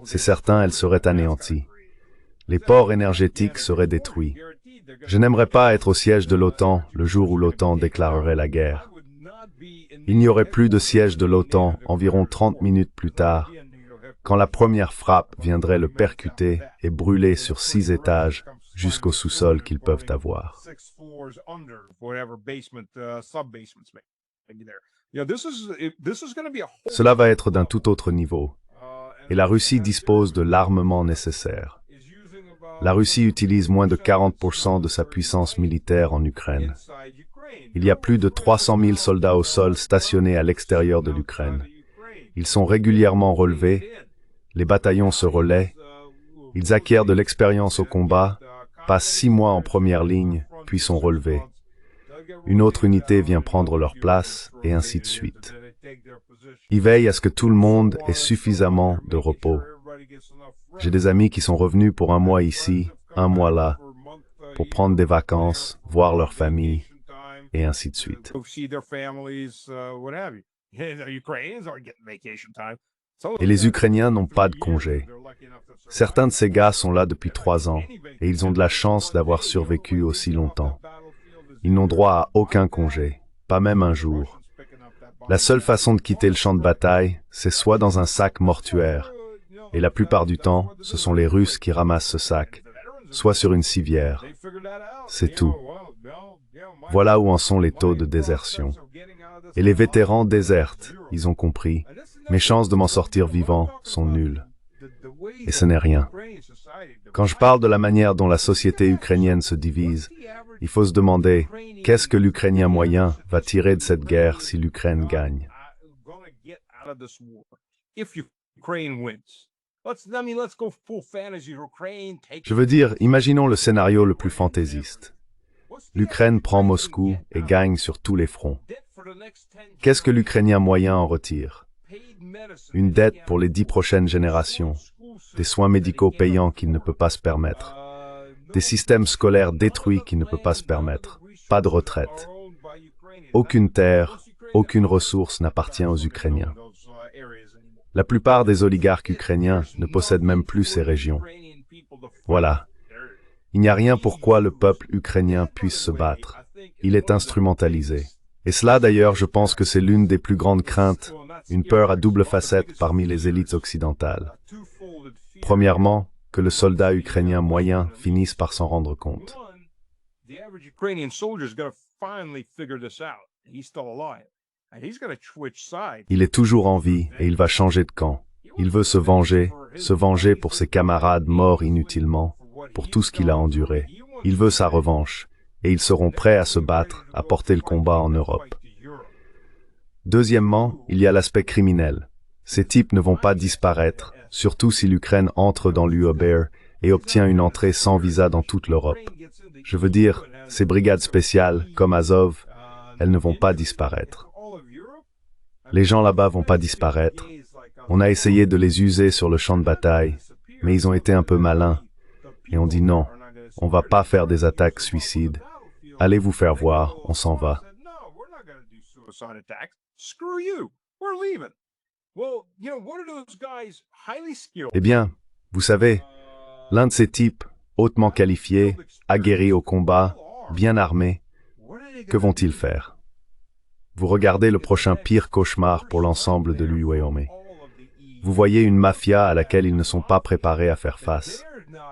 C'est certain, elle serait anéantie. Les ports énergétiques seraient détruits. Je n'aimerais pas être au siège de l'OTAN le jour où l'OTAN déclarerait la guerre. Il n'y aurait plus de siège de l'OTAN environ 30 minutes plus tard, quand la première frappe viendrait le percuter et brûler sur 6 étages jusqu'au sous-sol qu'ils peuvent avoir. Cela va être d'un tout autre niveau, et la Russie dispose de l'armement nécessaire. La Russie utilise moins de 40% de sa puissance militaire en Ukraine. Il y a plus de 300 000 soldats au sol stationnés à l'extérieur de l'Ukraine. Ils sont régulièrement relevés, les bataillons se relaient, ils acquièrent de l'expérience au combat, passent 6 mois en première ligne, puis sont relevés. Une autre unité vient prendre leur place, et ainsi de suite. Ils veillent à ce que tout le monde ait suffisamment de repos. J'ai des amis qui sont revenus pour 1 mois ici, 1 mois là, pour prendre des vacances, voir leur famille, et ainsi de suite. Et les Ukrainiens n'ont pas de congé. Certains de ces gars sont là depuis 3 ans, et ils ont de la chance d'avoir survécu aussi longtemps. Ils n'ont droit à aucun congé, pas même un jour. La seule façon de quitter le champ de bataille, c'est soit dans un sac mortuaire, et la plupart du temps, ce sont les Russes qui ramassent ce sac, soit sur une civière. C'est tout. Voilà où en sont les taux de désertion. Et les vétérans désertent, ils ont compris. Mes chances de m'en sortir vivant sont nulles. Et ce n'est rien. Quand je parle de la manière dont la société ukrainienne se divise, il faut se demander, qu'est-ce que l'Ukrainien moyen va tirer de cette guerre si l'Ukraine gagne? Je veux dire, imaginons le scénario le plus fantaisiste. L'Ukraine prend Moscou et gagne sur tous les fronts. Qu'est-ce que l'Ukrainien moyen en retire? Une dette pour les 10 prochaines générations, des soins médicaux payants qu'il ne peut pas se permettre, des systèmes scolaires détruits qu'il ne peut pas se permettre, pas de retraite. Aucune terre, aucune ressource n'appartient aux Ukrainiens. La plupart des oligarques ukrainiens ne possèdent même plus ces régions. Voilà. Il n'y a rien pourquoi le peuple ukrainien puisse se battre. Il est instrumentalisé. Et cela, d'ailleurs, je pense que c'est l'une des plus grandes craintes une peur à double facette parmi les élites occidentales. Premièrement, que le soldat ukrainien moyen finisse par s'en rendre compte. Il est toujours en vie et il va changer de camp. Il veut se venger pour ses camarades morts inutilement, pour tout ce qu'il a enduré. Il veut sa revanche, et ils seront prêts à se battre, à porter le combat en Europe. Deuxièmement, il y a l'aspect criminel. Ces types ne vont pas disparaître, surtout si l'Ukraine entre dans l'UOBR et obtient une entrée sans visa dans toute l'Europe. Je veux dire, ces brigades spéciales, comme Azov, elles ne vont pas disparaître. Les gens là-bas vont pas disparaître. On a essayé de les user sur le champ de bataille, mais ils ont été un peu malins. Et on dit non, on va pas faire des attaques suicides. Allez vous faire voir, on s'en va. Eh bien, vous savez, l'un de ces types, hautement qualifiés, aguerris au combat, bien armés, que vont-ils faire? Vous regardez le prochain pire cauchemar pour l'ensemble de l'UOME. Vous voyez une mafia à laquelle ils ne sont pas préparés à faire face.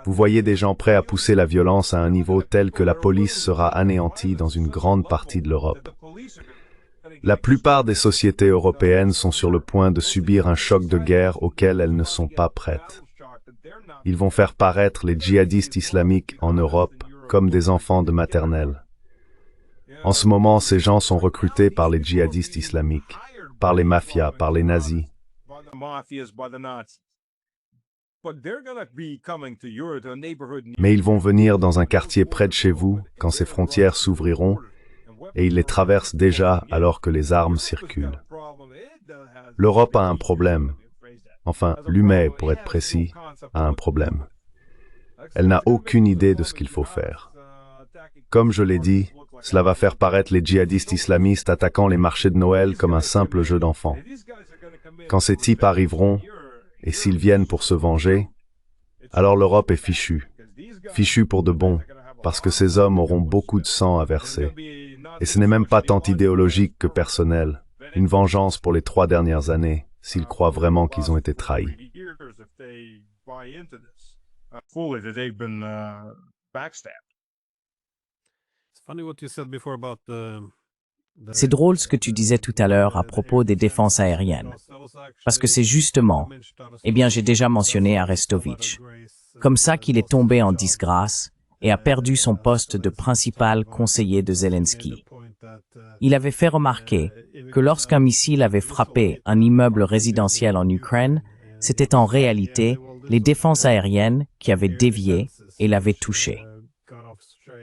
Vous voyez des gens prêts à pousser la violence à un niveau tel que la police sera anéantie dans une grande partie de l'Europe. La plupart des sociétés européennes sont sur le point de subir un choc de guerre auquel elles ne sont pas prêtes. Ils vont faire paraître les djihadistes islamiques en Europe comme des enfants de maternelle. En ce moment, ces gens sont recrutés par les djihadistes islamiques, par les mafias, par les nazis. Mais ils vont venir dans un quartier près de chez vous quand ces frontières s'ouvriront et ils les traversent déjà alors que les armes circulent. L'Europe a un problème. Enfin, l'UME, pour être précis, a un problème. Elle n'a aucune idée de ce qu'il faut faire. Comme je l'ai dit, cela va faire paraître les djihadistes islamistes attaquant les marchés de Noël comme un simple jeu d'enfant. Quand ces types arriveront, et s'ils viennent pour se venger, alors l'Europe est fichue. Fichue pour de bon, parce que ces hommes auront beaucoup de sang à verser. Et ce n'est même pas tant idéologique que personnel. Une vengeance pour les 3 dernières années, s'ils croient vraiment qu'ils ont été trahis. C'est drôle ce que tu disais tout à l'heure à propos des défenses aériennes. Parce que c'est justement, j'ai déjà mentionné Arestovitch. Comme ça qu'il est tombé en disgrâce et a perdu son poste de principal conseiller de Zelensky. Il avait fait remarquer que lorsqu'un missile avait frappé un immeuble résidentiel en Ukraine, c'était en réalité les défenses aériennes qui avaient dévié et l'avaient touché.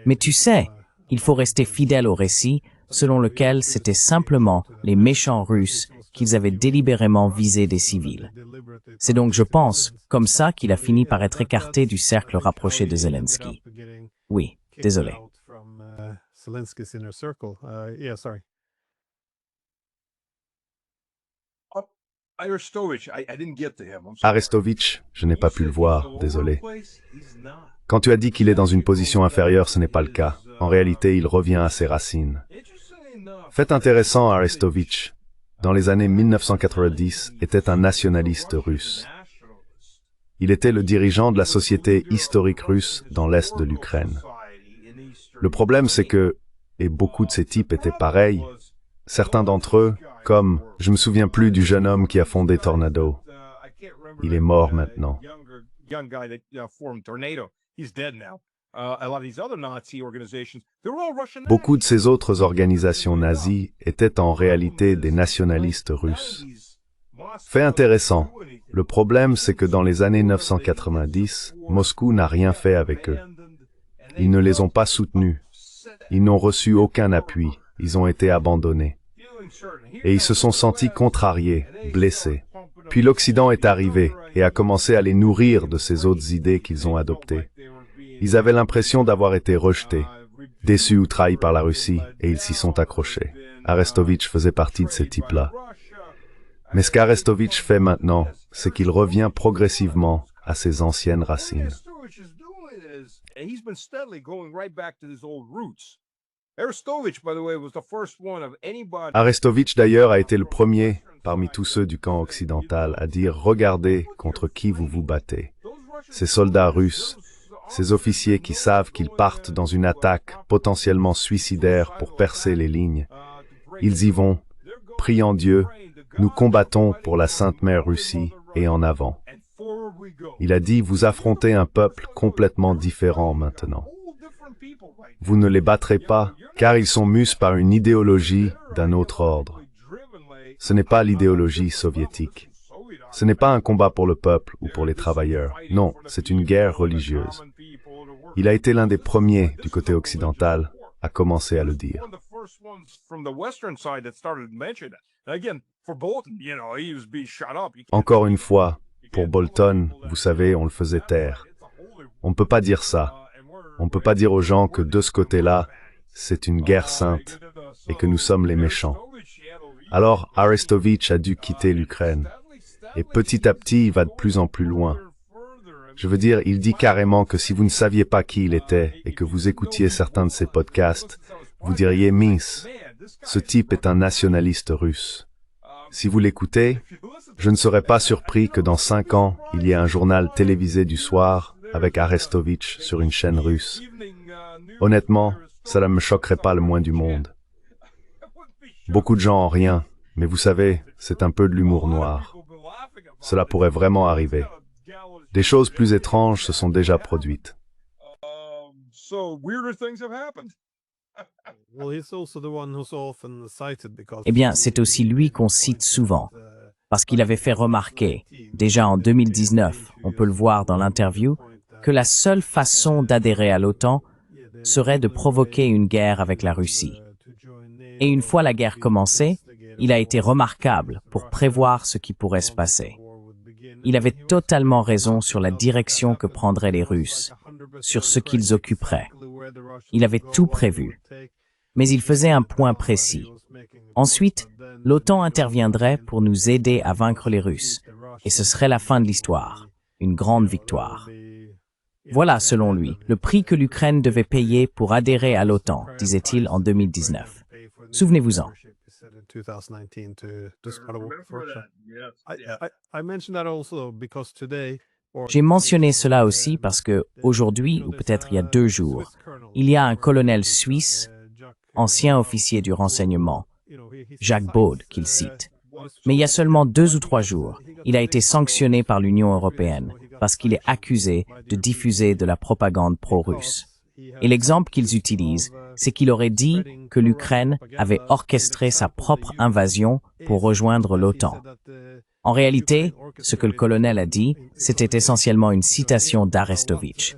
Mais tu sais, il faut rester fidèle au récit selon lequel c'était simplement les méchants Russes qu'ils avaient délibérément visé des civils. C'est donc, je pense, comme ça qu'il a fini par être écarté du cercle rapproché de Zelensky. Oui, désolé. Arestovitch, je n'ai pas pu le voir, désolé. Quand tu as dit qu'il est dans une position inférieure, ce n'est pas le cas. En réalité, il revient à ses racines. Fait intéressant, Arestovitch, dans les années 1990, était un nationaliste russe. Il était le dirigeant de la société historique russe dans l'est de l'Ukraine. Le problème, c'est que, et beaucoup de ces types étaient pareils, certains d'entre eux, comme, je me souviens plus du jeune homme qui a fondé Tornado. Il est mort maintenant. Beaucoup de ces autres organisations nazies étaient en réalité des nationalistes russes. Fait intéressant, le problème c'est que dans les années 1990, Moscou n'a rien fait avec eux. Ils ne les ont pas soutenus. Ils n'ont reçu aucun appui. Ils ont été abandonnés. Et ils se sont sentis contrariés, blessés. Puis l'Occident est arrivé et a commencé à les nourrir de ces autres idées qu'ils ont adoptées. Ils avaient l'impression d'avoir été rejetés, déçus ou trahis par la Russie, et ils s'y sont accrochés. Arestovitch faisait partie de ces types-là. Mais ce qu'Arestovitch fait maintenant, c'est qu'il revient progressivement à ses anciennes racines. Arestovitch, d'ailleurs, a été le premier parmi tous ceux du camp occidental à dire « Regardez contre qui vous vous battez ». Ces soldats russes, ces officiers qui savent qu'ils partent dans une attaque potentiellement suicidaire pour percer les lignes, ils y vont, priant Dieu, nous combattons pour la Sainte Mère Russie et en avant. Il a dit, vous affrontez un peuple complètement différent maintenant. Vous ne les battrez pas, car ils sont mus par une idéologie d'un autre ordre. Ce n'est pas l'idéologie soviétique. Ce n'est pas un combat pour le peuple ou pour les travailleurs. Non, c'est une guerre religieuse. Il a été l'un des premiers du côté occidental à commencer à le dire. Encore une fois, pour Bolton, vous savez, on le faisait taire. On ne peut pas dire ça. On ne peut pas dire aux gens que de ce côté-là, c'est une guerre sainte et que nous sommes les méchants. Alors Arestovitch a dû quitter l'Ukraine. Et petit à petit, il va de plus en plus loin. Je veux dire, il dit carrément que si vous ne saviez pas qui il était et que vous écoutiez certains de ses podcasts, vous diriez « Mince, ce type est un nationaliste russe ». Si vous l'écoutez, je ne serais pas surpris que dans 5 ans, il y ait un journal télévisé du soir avec Arestovitch sur une chaîne russe. Honnêtement, ça ne me choquerait pas le moins du monde. Beaucoup de gens en rien, mais vous savez, c'est un peu de l'humour noir. Cela pourrait vraiment arriver. Des choses plus étranges se sont déjà produites. Eh bien, c'est aussi lui qu'on cite souvent, parce qu'il avait fait remarquer, déjà en 2019, on peut le voir dans l'interview, que la seule façon d'adhérer à l'OTAN serait de provoquer une guerre avec la Russie. Et une fois la guerre commencée, il a été remarquable pour prévoir ce qui pourrait se passer. Il avait totalement raison sur la direction que prendraient les Russes, sur ce qu'ils occuperaient. Il avait tout prévu. Mais il faisait un point précis. Ensuite, l'OTAN interviendrait pour nous aider à vaincre les Russes, et ce serait la fin de l'histoire, une grande victoire. Voilà, selon lui, le prix que l'Ukraine devait payer pour adhérer à l'OTAN, disait-il en 2019. Souvenez-vous-en. J'ai mentionné cela aussi parce que aujourd'hui, ou peut-être il y a 2 jours, il y a un colonel suisse, ancien officier du renseignement, Jacques Baud, qu'il cite. Mais il y a seulement 2 ou 3 jours, il a été sanctionné par l'Union européenne parce qu'il est accusé de diffuser de la propagande pro-russe. Et l'exemple qu'ils utilisent, c'est qu'il aurait dit que l'Ukraine avait orchestré sa propre invasion pour rejoindre l'OTAN. En réalité, ce que le colonel a dit, c'était essentiellement une citation d'Arestovitch.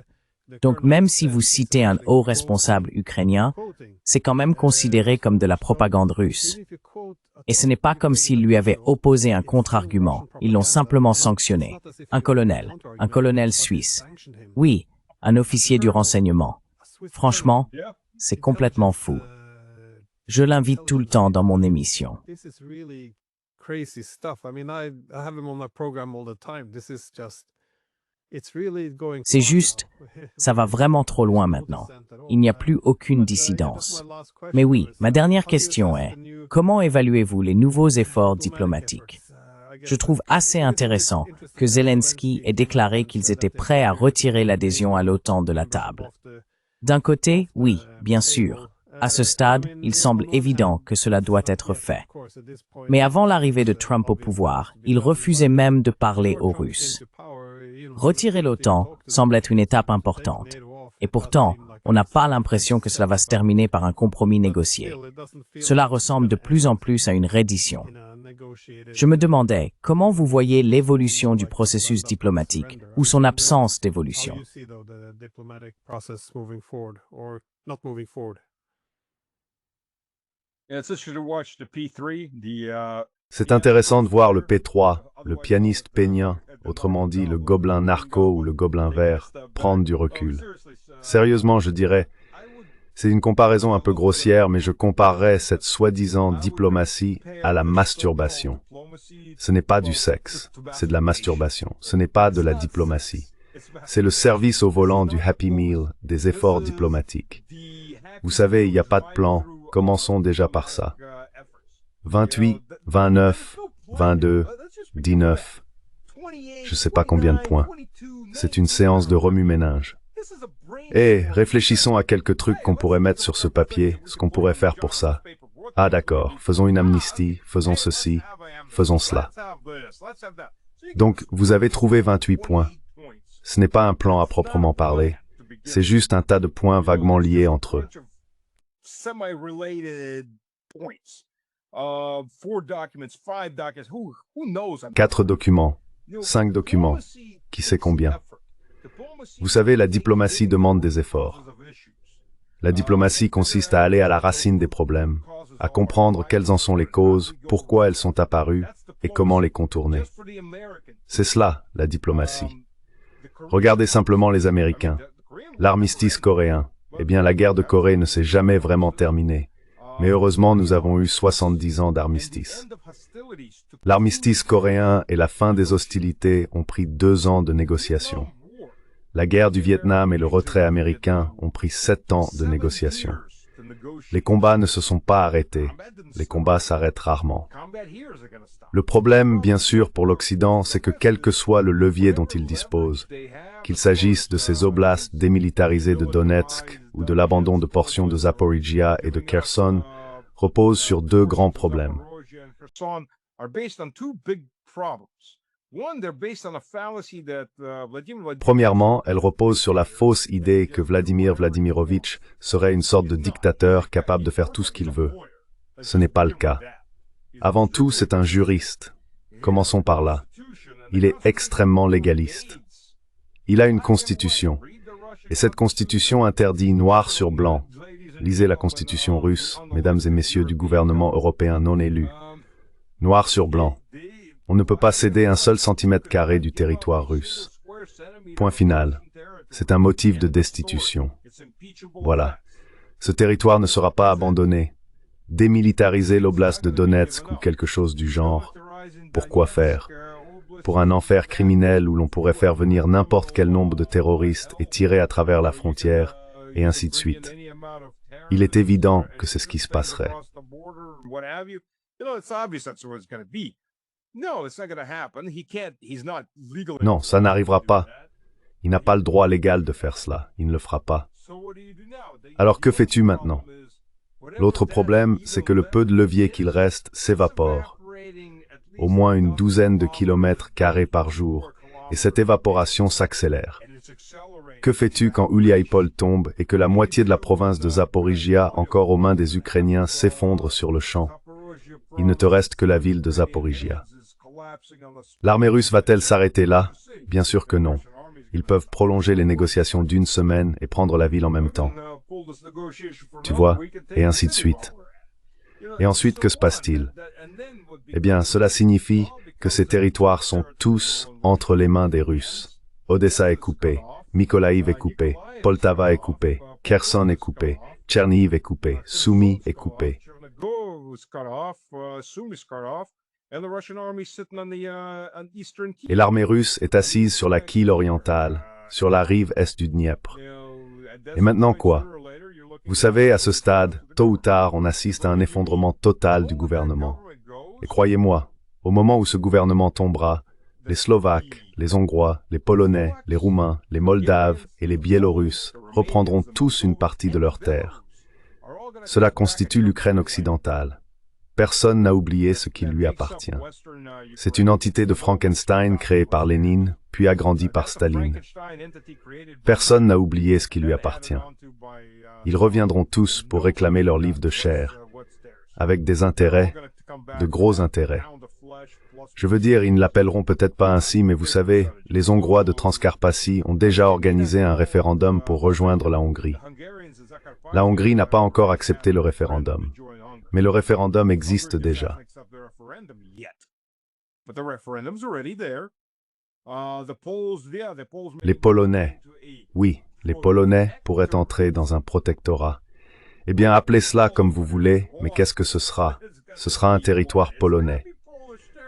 Donc même si vous citez un haut responsable ukrainien, c'est quand même considéré comme de la propagande russe. Et ce n'est pas comme s'ils lui avaient opposé un contre-argument, ils l'ont simplement sanctionné. Un colonel suisse. Oui, un officier du renseignement. Franchement, c'est complètement fou. Je l'invite tout le temps dans mon émission. C'est juste, ça va vraiment trop loin maintenant. Il n'y a plus aucune dissidence. Mais oui, ma dernière question est, comment évaluez-vous les nouveaux efforts diplomatiques? Je trouve assez intéressant que Zelensky ait déclaré qu'ils étaient prêts à retirer l'adhésion à l'OTAN de la table. D'un côté, oui, bien sûr. À ce stade, il semble évident que cela doit être fait. Mais avant l'arrivée de Trump au pouvoir, il refusait même de parler aux Russes. Retirer l'OTAN semble être une étape importante. Et pourtant, on n'a pas l'impression que cela va se terminer par un compromis négocié. Cela ressemble de plus en plus à une reddition. Je me demandais, comment vous voyez l'évolution du processus diplomatique ou son absence d'évolution? C'est intéressant de voir le P3, le pianiste pénien, autrement dit le gobelin narco ou le gobelin vert, prendre du recul. Sérieusement, je dirais, c'est une comparaison un peu grossière, mais je comparerais cette soi-disant diplomatie à la masturbation. Ce n'est pas du sexe, c'est de la masturbation. Ce n'est pas de la diplomatie. C'est le service au volant du Happy Meal des efforts diplomatiques. Vous savez, il n'y a pas de plan. Commençons déjà par ça. 28, 29, 22, 19. Je ne sais pas combien de points. C'est une séance de remue-ménage. Et réfléchissons à quelques trucs qu'on pourrait mettre sur ce papier, ce qu'on pourrait faire pour ça. Ah d'accord, faisons une amnistie, faisons ceci, faisons cela. Donc, vous avez trouvé 28 points. Ce n'est pas un plan à proprement parler. C'est juste un tas de points vaguement liés entre eux. 4 documents, 5 documents, qui sait combien. Vous savez, la diplomatie demande des efforts. La diplomatie consiste à aller à la racine des problèmes, à comprendre quelles en sont les causes, pourquoi elles sont apparues et comment les contourner. C'est cela, la diplomatie. Regardez simplement les Américains. L'armistice coréen. Eh bien, la guerre de Corée ne s'est jamais vraiment terminée. Mais heureusement, nous avons eu 70 ans d'armistice. L'armistice coréen et la fin des hostilités ont pris 2 ans de négociations. La guerre du Vietnam et le retrait américain ont pris 7 ans de négociations. Les combats ne se sont pas arrêtés. Les combats s'arrêtent rarement. Le problème, bien sûr, pour l'Occident, c'est que quel que soit le levier dont il dispose, qu'il s'agisse de ces oblasts démilitarisés de Donetsk ou de l'abandon de portions de Zaporizhia et de Kherson, repose sur 2 grands problèmes. Premièrement, elle repose sur la fausse idée que Vladimir Vladimirovitch serait une sorte de dictateur capable de faire tout ce qu'il veut. Ce n'est pas le cas. Avant tout, c'est un juriste. Commençons par là. Il est extrêmement légaliste. Il a une constitution. Et cette constitution interdit noir sur blanc. Lisez la constitution russe, mesdames et messieurs du gouvernement européen non élu. Noir sur blanc. On ne peut pas céder un seul centimètre carré du territoire russe. Point final. C'est un motif de destitution. Voilà. Ce territoire ne sera pas abandonné. Démilitariser l'oblast de Donetsk ou quelque chose du genre. Pourquoi faire? Pour un enfer criminel où l'on pourrait faire venir n'importe quel nombre de terroristes et tirer à travers la frontière, et ainsi de suite. Il est évident que c'est ce qui se passerait. Non, ça n'arrivera pas. Il n'a pas le droit légal de faire cela. Il ne le fera pas. Alors que fais-tu maintenant? L'autre problème, c'est que le peu de levier qu'il reste s'évapore. Au moins une 12aine de kilomètres carrés par jour, et cette évaporation s'accélère. Que fais-tu quand Uliaïpol tombe et que la moitié de la province de Zaporizhia, encore aux mains des Ukrainiens, s'effondre sur le champ? Il ne te reste que la ville de Zaporizhia. L'armée russe va-t-elle s'arrêter là? Bien sûr que non. Ils peuvent prolonger les négociations d'1 semaine et prendre la ville en même temps. Tu vois, et ainsi de suite. Et ensuite, que se passe-t-il? Eh bien, cela signifie que ces territoires sont tous entre les mains des Russes. Odessa est coupée, Mykolaïv est coupé, Poltava est coupé, Kherson est coupé, Tchernihiv est coupé, Soumy est coupé. Et l'armée russe est assise sur la Kyle orientale, sur la rive est du Dniepr. Et maintenant quoi? Vous savez, à ce stade, tôt ou tard, on assiste à un effondrement total du gouvernement. Et croyez-moi, au moment où ce gouvernement tombera, les Slovaques, les Hongrois, les Polonais, les Roumains, les Moldaves et les Biélorusses reprendront tous une partie de leurs terres. Cela constitue l'Ukraine occidentale. Personne n'a oublié ce qui lui appartient. C'est une entité de Frankenstein créée par Lénine, puis agrandie par Staline. Personne n'a oublié ce qui lui appartient. Ils reviendront tous pour réclamer leur livre de chair, avec des intérêts, de gros intérêts. Je veux dire, ils ne l'appelleront peut-être pas ainsi, mais vous savez, les Hongrois de Transcarpathie ont déjà organisé un référendum pour rejoindre la Hongrie. La Hongrie n'a pas encore accepté le référendum, mais le référendum existe déjà. Les Polonais, oui, les Polonais pourraient entrer dans un protectorat. Eh bien, appelez cela comme vous voulez, mais qu'est-ce que ce sera? Ce sera un territoire polonais.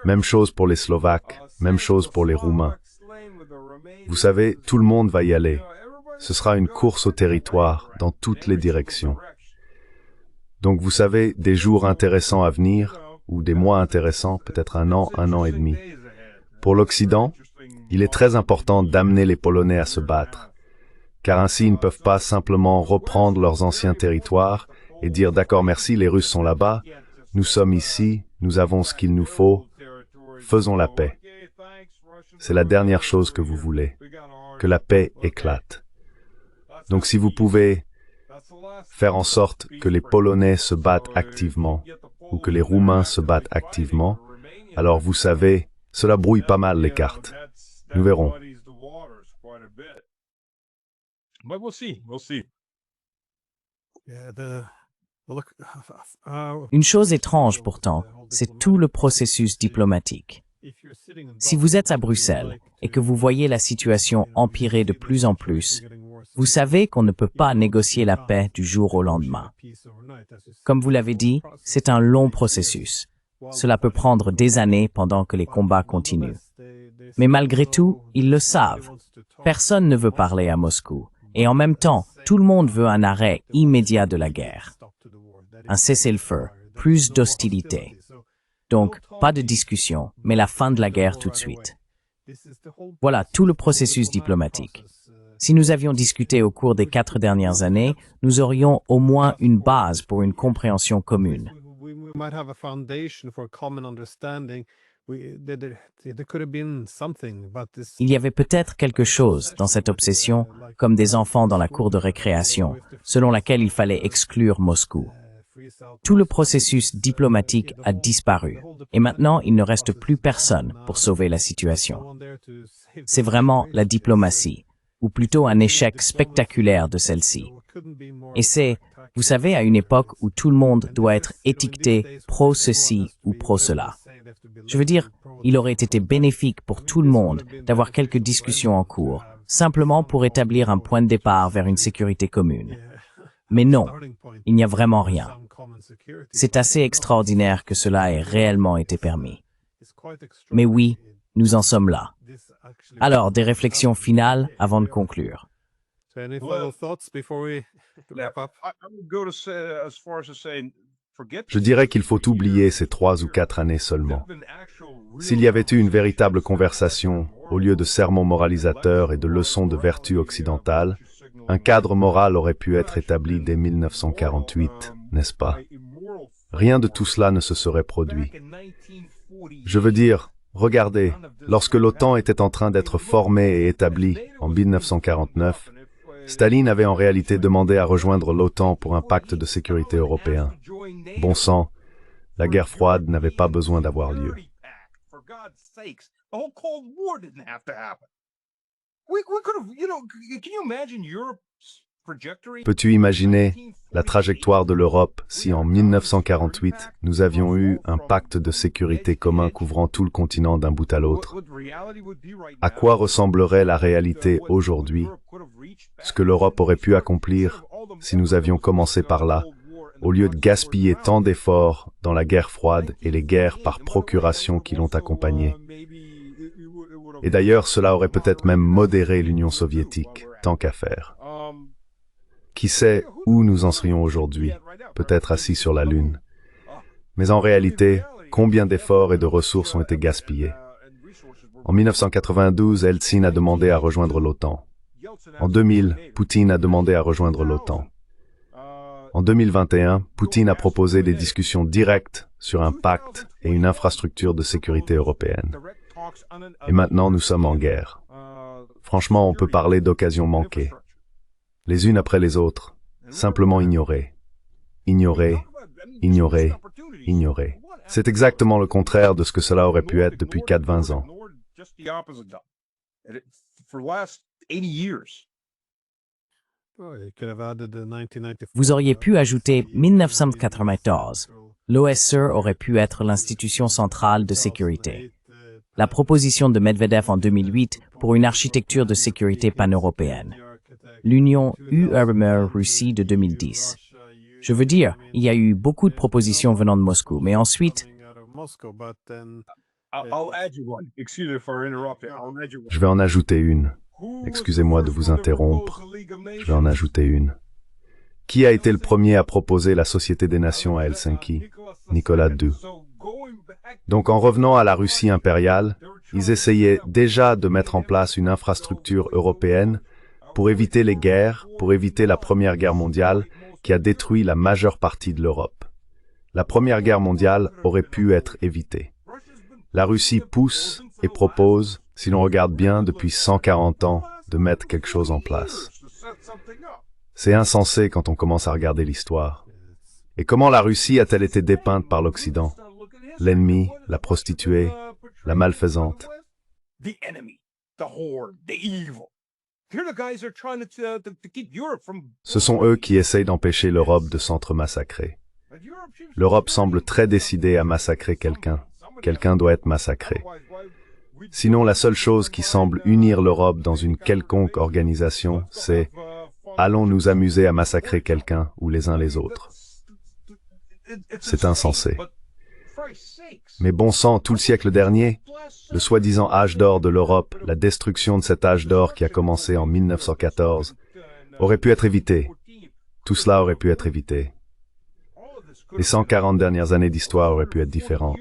Même chose pour les Slovaques, même chose pour les Roumains. Vous savez, tout le monde va y aller. Ce sera une course au territoire dans toutes les directions. Donc vous savez, des jours intéressants à venir, ou des mois intéressants, peut-être un an et demi. Pour l'Occident, il est très important d'amener les Polonais à se battre, car ainsi ils ne peuvent pas simplement reprendre leurs anciens territoires et dire « D'accord, merci, les Russes sont là-bas, nous sommes ici, nous avons ce qu'il nous faut, faisons la paix ». C'est la dernière chose que vous voulez, que la paix éclate. Donc si vous pouvez faire en sorte que les Polonais se battent activement, ou que les Roumains se battent activement, alors vous savez, cela brouille pas mal les cartes. Nous verrons. Une chose étrange pourtant, c'est tout le processus diplomatique. Si vous êtes à Bruxelles et que vous voyez la situation empirer de plus en plus, vous savez qu'on ne peut pas négocier la paix du jour au lendemain. Comme vous l'avez dit, c'est un long processus. Cela peut prendre des années pendant que les combats continuent. Mais malgré tout, ils le savent. Personne ne veut parler à Moscou. Et en même temps, tout le monde veut un arrêt immédiat de la guerre. Un cessez-le-feu, plus d'hostilité. Donc, pas de discussion, mais la fin de la guerre tout de suite. Voilà tout le processus diplomatique. Si nous avions discuté au cours des 4 dernières années, nous aurions au moins une base pour une compréhension commune. Il y avait peut-être quelque chose dans cette obsession, comme des enfants dans la cour de récréation, selon laquelle il fallait exclure Moscou. Tout le processus diplomatique a disparu, et maintenant il ne reste plus personne pour sauver la situation. C'est vraiment la diplomatie, ou plutôt un échec spectaculaire de celle-ci. Et c'est, vous savez, à une époque où tout le monde doit être étiqueté pro-ceci ou pro-cela. Je veux dire, il aurait été bénéfique pour tout le monde d'avoir quelques discussions en cours, simplement pour établir un point de départ vers une sécurité commune. Mais non, il n'y a vraiment rien. C'est assez extraordinaire que cela ait réellement été permis. Mais oui, nous en sommes là. Alors, des réflexions finales avant de conclure. Je dirais qu'il faut oublier ces 3 ou 4 années seulement. S'il y avait eu une véritable conversation, au lieu de sermons moralisateurs et de leçons de vertu occidentale, un cadre moral aurait pu être établi dès 1948, n'est-ce pas? Rien de tout cela ne se serait produit. Je veux dire, regardez, lorsque l'OTAN était en train d'être formée et établie en 1949, Staline avait en réalité demandé à rejoindre l'OTAN pour un pacte de sécurité européen. Bon sang, la guerre froide n'avait pas besoin d'avoir lieu. Peux-tu imaginer la trajectoire de l'Europe si en 1948, nous avions eu un pacte de sécurité commun couvrant tout le continent d'un bout à l'autre? À quoi ressemblerait la réalité aujourd'hui? Ce que l'Europe aurait pu accomplir si nous avions commencé par là, au lieu de gaspiller tant d'efforts dans la guerre froide et les guerres par procuration qui l'ont accompagnée. Et d'ailleurs, cela aurait peut-être même modéré l'Union soviétique, tant qu'à faire. Qui sait où nous en serions aujourd'hui, peut-être assis sur la Lune. Mais en réalité, combien d'efforts et de ressources ont été gaspillés? En 1992, Eltsine a demandé à rejoindre l'OTAN. En 2000, Poutine a demandé à rejoindre l'OTAN. En 2021, Poutine a proposé des discussions directes sur un pacte et une infrastructure de sécurité européenne. Et maintenant, nous sommes en guerre. Franchement, on peut parler d'occasions manquées. Les unes après les autres, simplement ignorées. Ignorées, ignorées, ignorées. C'est exactement le contraire de ce que cela aurait pu être depuis 4-20 ans. Vous auriez pu ajouter 1994. L'OSCE aurait pu être l'institution centrale de sécurité. La proposition de Medvedev en 2008 pour une architecture de sécurité pan-européenne. L'Union UE-Russie de 2010. Je veux dire, il y a eu beaucoup de propositions venant de Moscou, mais ensuite... Je vais en ajouter une. Excusez-moi de vous interrompre. Je vais en ajouter une. Qui a été le premier à proposer la Société des Nations à Helsinki? Nicolas II. Donc en revenant à la Russie impériale, ils essayaient déjà de mettre en place une infrastructure européenne pour éviter les guerres, pour éviter la Première Guerre mondiale qui a détruit la majeure partie de l'Europe. La Première Guerre mondiale aurait pu être évitée. La Russie pousse et propose, si l'on regarde bien depuis 140 ans, de mettre quelque chose en place. C'est insensé quand on commence à regarder l'histoire. Et comment la Russie a-t-elle été dépeinte par l'Occident? L'ennemi, la prostituée, la malfaisante. Ce sont eux qui essayent d'empêcher l'Europe de s'entre-massacrer. L'Europe semble très décidée à massacrer quelqu'un. Quelqu'un doit être massacré. Sinon, la seule chose qui semble unir l'Europe dans une quelconque organisation, c'est « allons nous amuser à massacrer quelqu'un ou les uns les autres ». C'est insensé. Mais bon sang, tout le siècle dernier, le soi-disant âge d'or de l'Europe, la destruction de cet âge d'or qui a commencé en 1914, aurait pu être évité. Tout cela aurait pu être évité. Les 140 dernières années d'histoire auraient pu être différentes.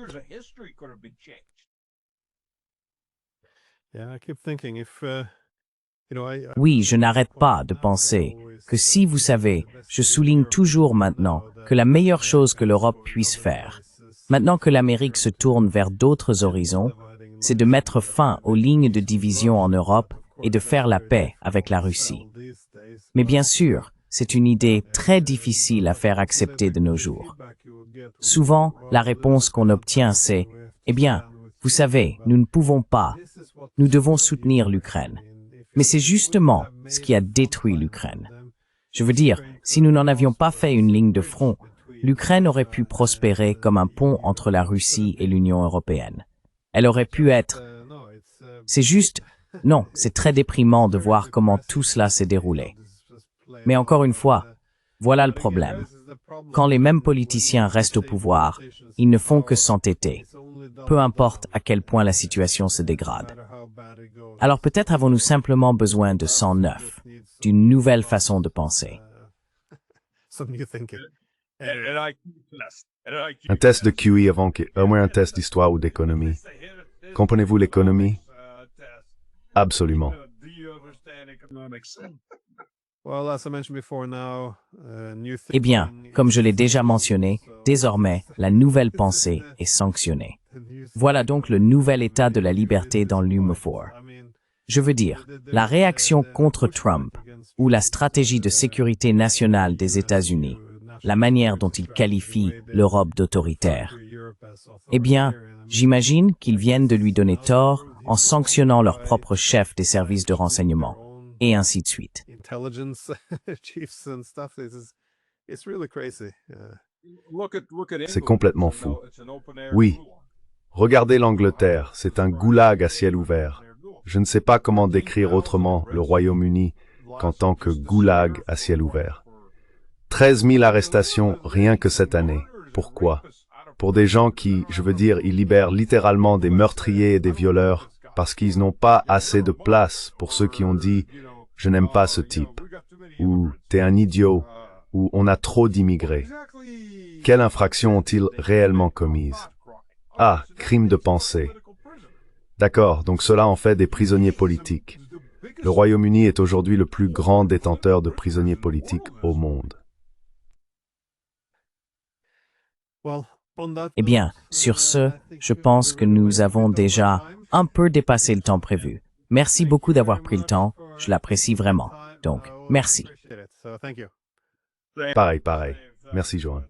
Oui, je n'arrête pas de penser que si vous savez, je souligne toujours maintenant que la meilleure chose que l'Europe puisse faire, maintenant que l'Amérique se tourne vers d'autres horizons, c'est de mettre fin aux lignes de division en Europe et de faire la paix avec la Russie. Mais bien sûr, c'est une idée très difficile à faire accepter de nos jours. Souvent, la réponse qu'on obtient, c'est « Eh bien, vous savez, nous ne pouvons pas. Nous devons soutenir l'Ukraine. » Mais c'est justement ce qui a détruit l'Ukraine. Je veux dire, si nous n'en avions pas fait une ligne de front, l'Ukraine aurait pu prospérer comme un pont entre la Russie et l'Union européenne. Elle aurait pu être... C'est juste... Non, c'est très déprimant de voir comment tout cela s'est déroulé. Mais encore une fois, voilà le problème. Quand les mêmes politiciens restent au pouvoir, ils ne font que s'entêter, peu importe à quel point la situation se dégrade. Alors peut-être avons-nous simplement besoin de sang neuf, d'une nouvelle façon de penser. Un test de QI avant au moins un test d'histoire ou d'économie. Comprenez-vous l'économie? Absolument. Eh bien, comme je l'ai déjà mentionné, désormais, la nouvelle pensée est sanctionnée. Voilà donc le nouvel état de la liberté dans l'UMFOR. Je veux dire, la réaction contre Trump ou la stratégie de sécurité nationale des États-Unis, la manière dont ils qualifient l'Europe d'autoritaire. Eh bien, j'imagine qu'ils viennent de lui donner tort en sanctionnant leur propre chef des services de renseignement, et ainsi de suite. C'est complètement fou. Oui. Regardez l'Angleterre, c'est un goulag à ciel ouvert. Je ne sais pas comment décrire autrement le Royaume-Uni qu'en tant que goulag à ciel ouvert. 13 000 arrestations rien que cette année. Pourquoi? Pour des gens qui, je veux dire, ils libèrent littéralement des meurtriers et des violeurs parce qu'ils n'ont pas assez de place pour ceux qui ont dit « je n'aime pas ce type » ou « t'es un idiot » ou « on a trop d'immigrés ». Quelle infraction ont-ils réellement commise? Ah, crime de pensée. D'accord, donc cela en fait des prisonniers politiques. Le Royaume-Uni est aujourd'hui le plus grand détenteur de prisonniers politiques au monde. Eh bien, sur ce, je pense que nous avons déjà un peu dépassé le temps prévu. Merci beaucoup d'avoir pris le temps, je l'apprécie vraiment. Donc, merci. Pareil. Merci, Johan.